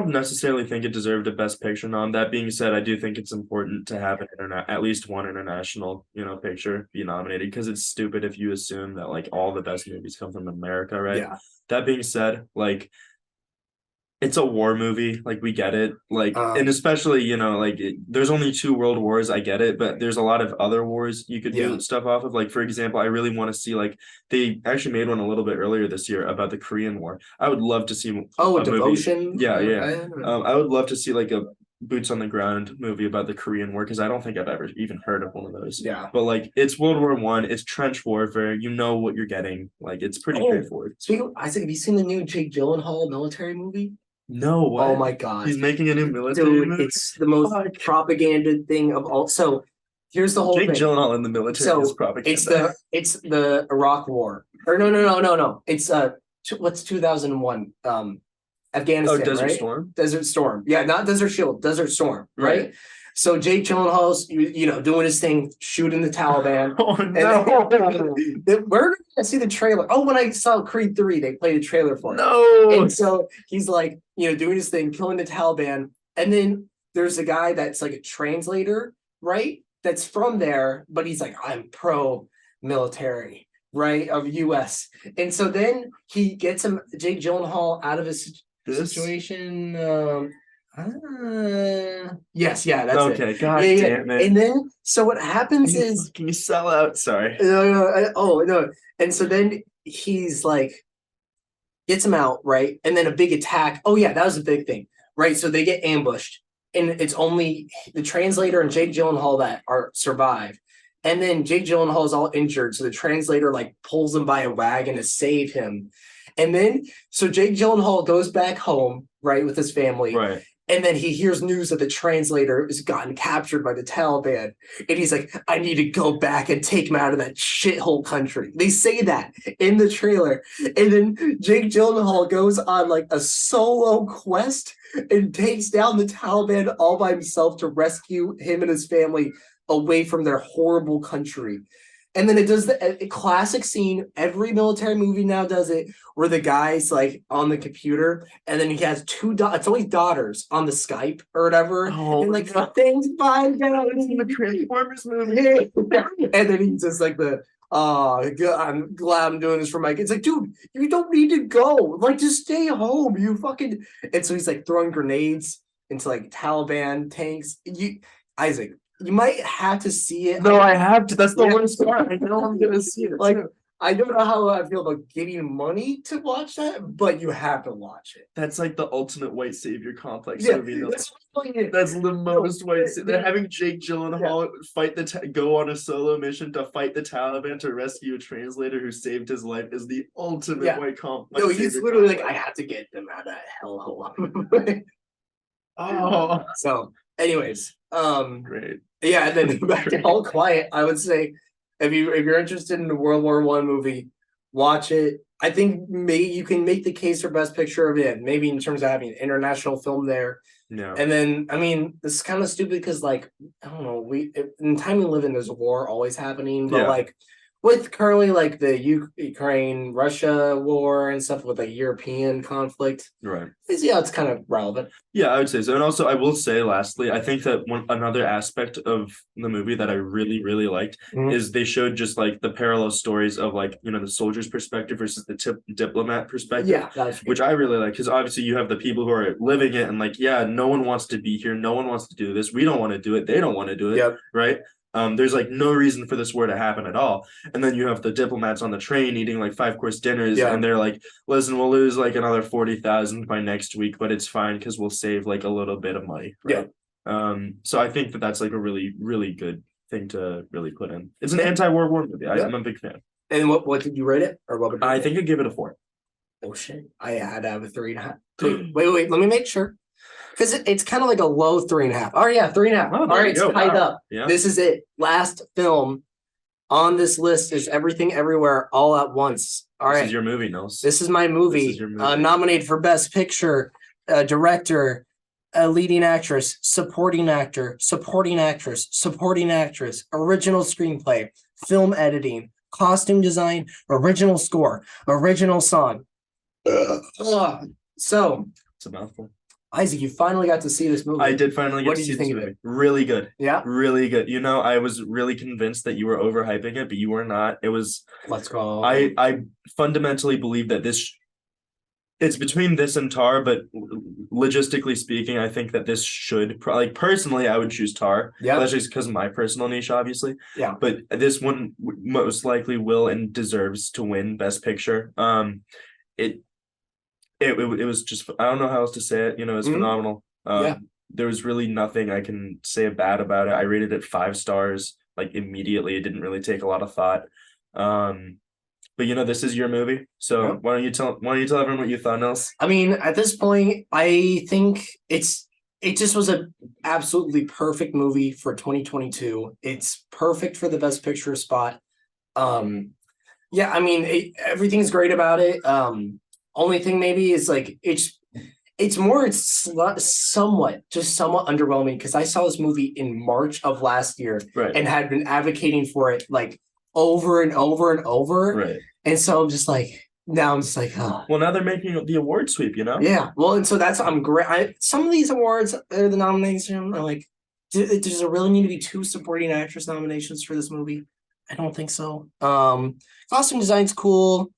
necessarily think it deserved a Best Picture nom. That being said, I do think it's important to have at least one international, you know, picture be nominated, because it's stupid if you assume that like all the best movies come from America, right? Yeah. That being said, like it's a war movie, like we get it, like and especially, you know, like there's only 2 world wars, I get it, but there's a lot of other wars you could do stuff off of. Like for example, I really want to see, like they actually made one a little bit earlier this year about the Korean War. I would love to see a Devotion movie. I would love to see like a boots on the ground movie about the Korean War, because I don't think I've ever even heard of one of those. But like it's World War I, it's trench warfare, you know what you're getting, like it's pretty straightforward. Speaking of Isaac, have you seen the new Jake Gyllenhaal military movie? No, what? Oh my god, he's making a new military movie? It's the most propaganda thing of all. So here's the whole Jake thing. Gyllenhaal in the military is propaganda. It's the Iraq War, or no. It's what's 2001 Afghanistan, Desert right? Storm. Desert Storm, yeah, not Desert Shield, Desert Storm, right? So Jake Gyllenhaal's, doing his thing, shooting the Taliban. Oh no! Where did I see the trailer? Oh, when I saw Creed 3, they played a trailer for it. No! And so he's like, doing his thing, killing the Taliban. And then there's a guy that's like a translator, right? That's from there, but he's like, I'm pro-military, right, of U.S. And so then he gets Jake Gyllenhaal out of his situation. Yes, yeah, that's it. Okay, God damn it. And then, so what happens is... Can you sell out? Sorry. No. And so then he's like, gets him out, right? And then a big attack. Oh, yeah, that was a big thing, right? So they get ambushed. And it's only the translator and Jake Gyllenhaal that survive. And then Jake Gyllenhaal is all injured. So the translator like pulls him by a wagon to save him. And then, so Jake Gyllenhaal goes back home, right, with his family. Right. And then he hears news that the translator has gotten captured by the Taliban. And he's like, I need to go back and take him out of that shithole country. They say that in the trailer. And then Jake Gyllenhaal goes on like a solo quest and takes down the Taliban all by himself to rescue him and his family away from their horrible country. And then it does a classic scene. Every military movie now does it, where the guy's like on the computer, and then he has it's only daughters on the Skype or whatever, and like things fine down in the Transformers movie. And then he's just like I'm glad I'm doing this for Mike. It's like, dude, you don't need to go. Like, just stay home. You fucking. And so he's like throwing grenades into like Taliban tanks. Isaac, you might have to see it. No, I have to. That's the worst part. I know I'm gonna see it. Like, I don't know how I feel about giving money to watch that, but you have to watch it. That's like the ultimate white savior complex movie. That's the most white. They're having Jake Gyllenhaal fight go on a solo mission to fight the Taliban to rescue a translator who saved his life is the ultimate white complex. No, he's literally like, I have to get them out of that hellhole. Oh, so. Anyways, great. Yeah, and then back to All Quiet. I would say, if you're interested in the World War I movie, watch it. I think maybe you can make the case for Best Picture of it. Maybe in terms of having an international film there. No. And then, I mean, this is kind of stupid because, like, I don't know, in the time we live in, there's a war always happening, but like. With currently like the Ukraine-Russia war and stuff with a European conflict, right? It's kind of relevant. Yeah, I would say so. And also, I will say, lastly, I think that another aspect of the movie that I really, really liked is they showed just like the parallel stories of like the soldier's perspective versus the diplomat perspective. Yeah, that's which I really like because obviously you have the people who are living it and like, no one wants to be here, no one wants to do this, we don't want to do it, they don't want to do it, right? There's like no reason for this war to happen at all. And then you have the diplomats on the train eating like 5-course dinners and they're like, listen, we'll lose like another 40,000 by next week, but it's fine because we'll save like a little bit of money. Right? So I think that's like a really, really good thing to really put in. It's an anti-World War movie. I'm a big fan. And what did you rate it? Or what would you I think I'd give it a 4. Oh shit. I had to have a 3.5. Wait, let me make sure. Because it's kind of like a low 3.5. Oh, yeah, 3.5. All right, it's tied up. Yeah. This is it. Last film on this list is Everything Everywhere All at Once. All right. This is your movie, Nils. This is my movie. This is your movie. Nominated for Best Picture, Director, Leading Actress, Supporting Actor, Supporting Actress, Supporting Actress, Original Screenplay, Film Editing, Costume Design, Original Score, Original Song. So. It's a mouthful. Isaac, you finally got to see this movie. I did finally get to see this movie. What did you think of it? Really good. Yeah? Really good. I was really convinced that you were overhyping it, but you were not. It was... Let's go. I fundamentally believe that it's between this and Tar, but logistically speaking, I think that this should... personally, I would choose Tar. Yeah. That's just because of my personal niche, obviously. Yeah. But this one most likely will and deserves to win Best Picture. It was just, I don't know how else to say it. It was phenomenal. There was really nothing I can say bad about it. I rated it 5 stars, like immediately. It didn't really take a lot of thought. But this is your movie. So why don't you tell everyone what you thought, Nils? I mean, at this point, I think it just was an absolutely perfect movie for 2022. It's perfect for the Best Picture spot. Everything's great about it. Only thing maybe is like it's more somewhat underwhelming because I saw this movie in March of last year and had been advocating for it like over and over and over. Right. And so I'm just like, now I'm just like, oh. Well, now they're making the award sweep, you know? Yeah. Well, and so I'm great. Some of these awards, the nomination, are like, does there really need to be 2 supporting actress nominations for this movie? I don't think so. Costume design's cool.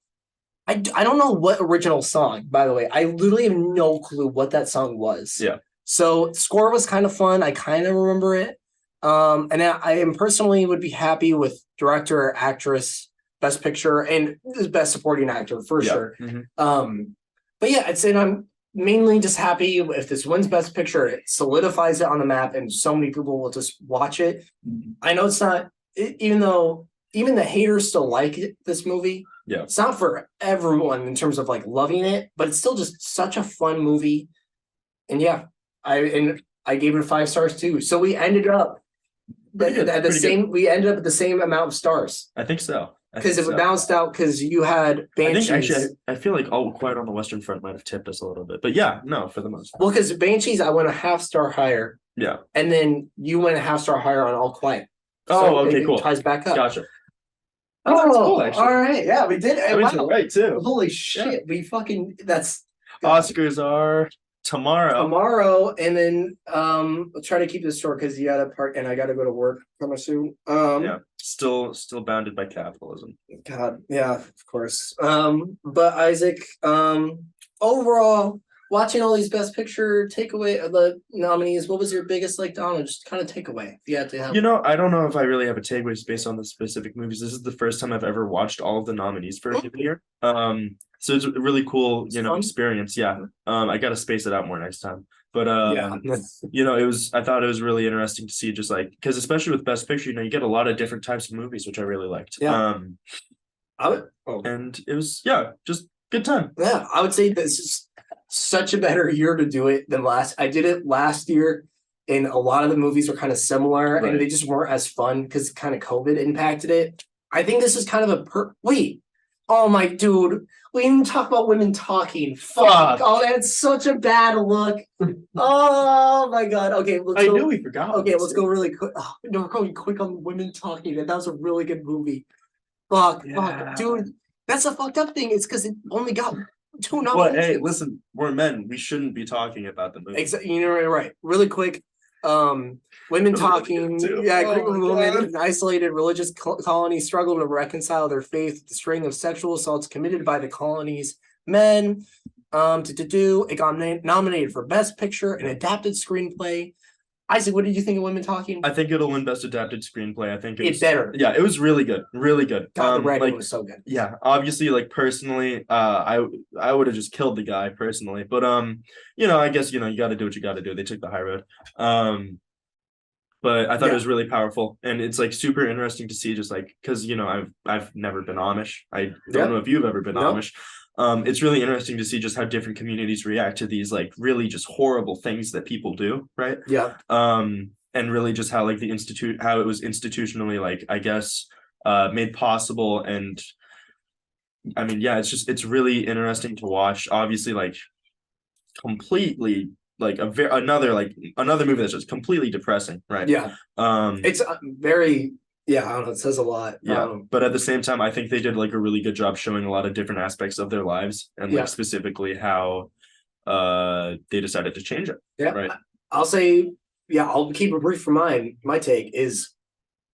I don't know what original song, by the way. I literally have no clue what that song was. Yeah. So score was kind of fun. I kind of remember it. And I am personally would be happy with director, actress, best picture, and best supporting actor for sure. Mm-hmm. But yeah, I'd say I'm mainly just happy if this wins best picture. It solidifies it on the map, and so many people will just watch it. Mm-hmm. I know it's not, even though even the haters still like this movie. Yeah, it's not for everyone in terms of like loving it, but it's still just such a fun movie. And yeah, I gave it 5 stars too. So we ended up at the same. We ended up at the same amount of stars. I think so. Because it balanced out because you had Banshees. I think actually, I feel like All Quiet on the Western Front might have tipped us a little bit, but yeah, no, for the most part. Well, because Banshees, I went a half star higher. Yeah, and then you went a half star higher on All Quiet. So okay, cool. Ties back up. Gotcha. Oh, that's cool, actually. All right, yeah, we did. That means you're right too. Holy shit, we fucking Oscars are tomorrow, and then we'll try to keep this short because you got to part and I got to go to work pretty soon. Yeah, still bounded by capitalism. God, yeah, of course. But Isaac, overall, watching all these best picture takeaway of the nominees, what was your biggest just kind of takeaway if you had to have? I don't know if I really have a takeaway based on the specific movies. This is the first time I've ever watched all of the nominees for a given year. So it's a really cool, experience. Yeah. I got to space it out more next time. But I thought it was really interesting to see just like, because especially with Best Picture, you get a lot of different types of movies, which I really liked. Yeah. And it was just good time. Yeah, I would say this is such a better year to do it than last. I did it last year, and a lot of the movies were kind of similar, and they just weren't as fun because kind of COVID impacted it. I think this is kind of wait. Oh my dude, we didn't talk about women talking. Fuck. Oh, that's such a bad look. Oh my god. Okay, I knew we forgot. Okay, let's go really quick. Oh, no, we're going quick on women talking, and that was a really good movie. Fuck, dude. That's a fucked up thing. It's because it only got 2 nominations. Well, hey, listen, we're men. We shouldn't be talking about the movie. Exactly. You're right. Really quick. Women talking. Yeah, a group of women in isolated religious colonies struggle to reconcile their faith with the string of sexual assaults committed by the colony's men. It got nominated for Best Picture and Adapted Screenplay. Isaac, what did you think of Women Talking? I think it'll win Best Adapted Screenplay. I think it's better. Yeah, it was really good. Really good. God, the writing was so good. Yeah, obviously, personally, I would have just killed the guy personally. But I guess you got to do what you got to do. They took the high road. But I thought it was really powerful, and it's super interesting to see just because I've never been Amish. I don't know if you've ever been Amish. It's really interesting to see just how different communities react to these really just horrible things that people do, right? Yeah. And really just how how it was institutionally I guess made possible. And I mean, yeah, it's really interesting to watch. Obviously, completely another movie that's just completely depressing, right? Yeah. It's very. Yeah, I don't know. It says a lot. Yeah, but at the same time, I think they did a really good job showing a lot of different aspects of their lives and specifically how they decided to change it. Yeah, right. I'll say, I'll keep it brief for mine. My take is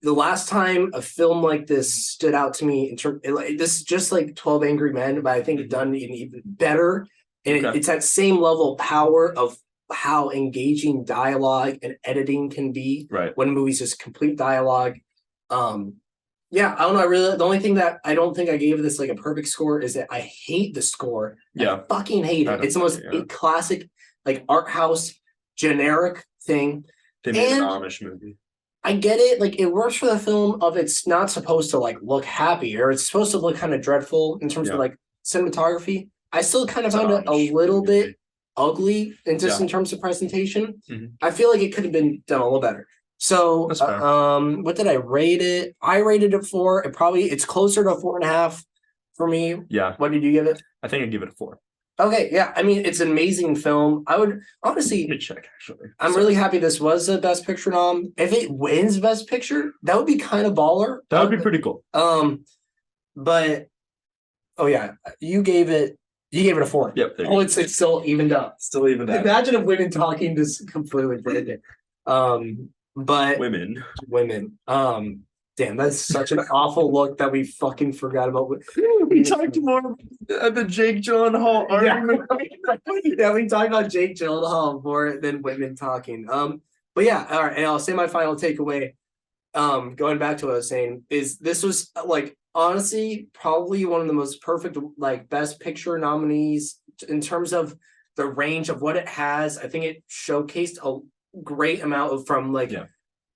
the last time a film like this stood out to me in terms. This is just like 12 Angry Men, but I think it's done even better, and it's that same level of power of how engaging dialogue and editing can be. Right. When movies just complete dialogue. I don't know. The only thing that I don't think I gave this a perfect score is that I hate the score. Yeah. I fucking hate it. It's the most classic, art house, generic thing. They made an Amish movie. I get it. It works for the film of it's not supposed to look happy or it's supposed to look kind of dreadful in terms of cinematography. I still kind of found it a little bit ugly in terms of presentation. Mm-hmm. I feel like it could have been done a little better. So, what did I rate it? I rated it 4. It's closer to 4.5 for me. Yeah. What did you give it? I think I'd give it a 4. Okay, yeah. I mean, it's an amazing film. I would honestly. Let me check actually. I'm really happy this was a Best Picture nom. If it wins Best Picture, that would be kind of baller. That would be pretty cool. But oh yeah, you gave it a 4. Yep. Oh, it's still evened up. Still evened up. Imagine if women talking just completely did it. But women. Damn, that's such an awful look that we fucking forgot about. We talked more at the Jake Gyllenhaal argument. Yeah, we talked about Jake Gyllenhaal more than women talking. But yeah, all right, and I'll say my final takeaway. Going back to what I was saying, is this was like honestly probably one of the most perfect like Best Picture nominees in terms of the range of what it has. I think it showcased a great amount of from like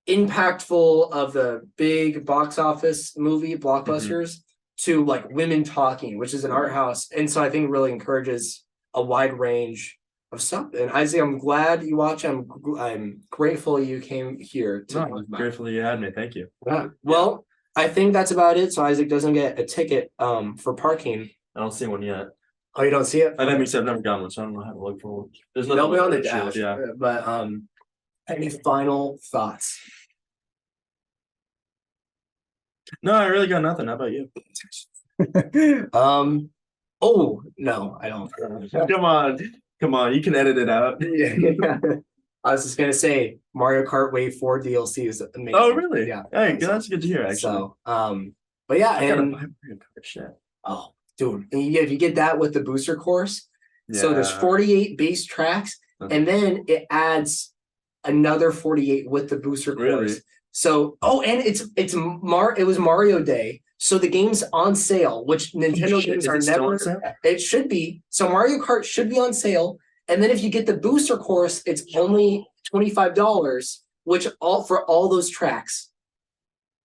impactful of the big box office movie blockbusters to like women talking, which is an art house, and so I think it really encourages a wide range of stuff. And Isaac, I'm glad you watch. I'm grateful you came here. Grateful you had me. Thank you. Yeah. Well, I think that's about it. So Isaac doesn't get a ticket for parking. I don't see one yet. Oh, you don't see it? I think I've never gotten one, so I don't know how to look for one. There's nothing. They'll be on the dash. Yeah. But any final thoughts? No, I really got nothing. How about you? Oh no, I don't. Come on, you can edit it out. Yeah. I was just gonna say Mario Kart Wave 4 DLC is amazing. Oh really? Yeah. Hey, that's good to hear. Actually. So, but yeah, and shit. Oh, dude, if you get that with the booster course, so there's 48 base tracks, and then it adds another 48 with the booster course. So, and it was Mario Day. So the game's on sale, which Nintendo games are never. It should be. So Mario Kart should be on sale. And then if you get the booster course, it's only $25, which for all those tracks.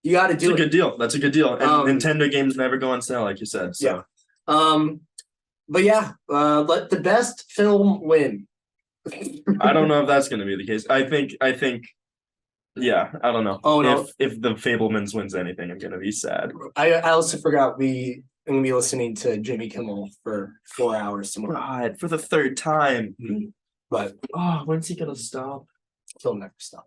You got to do it. That's a good deal. That's a good deal. And Nintendo games never go on sale, like you said. So. Yeah. But yeah, let the best film win. I don't know if that's going to be the case. I think. Yeah, I don't know. Oh no! If the Fablemans wins anything, I'm gonna be sad. I also forgot I'm gonna be listening to Jimmy Kimmel for 4 hours tomorrow. God, for the third time. But when's he gonna stop? He'll never stop.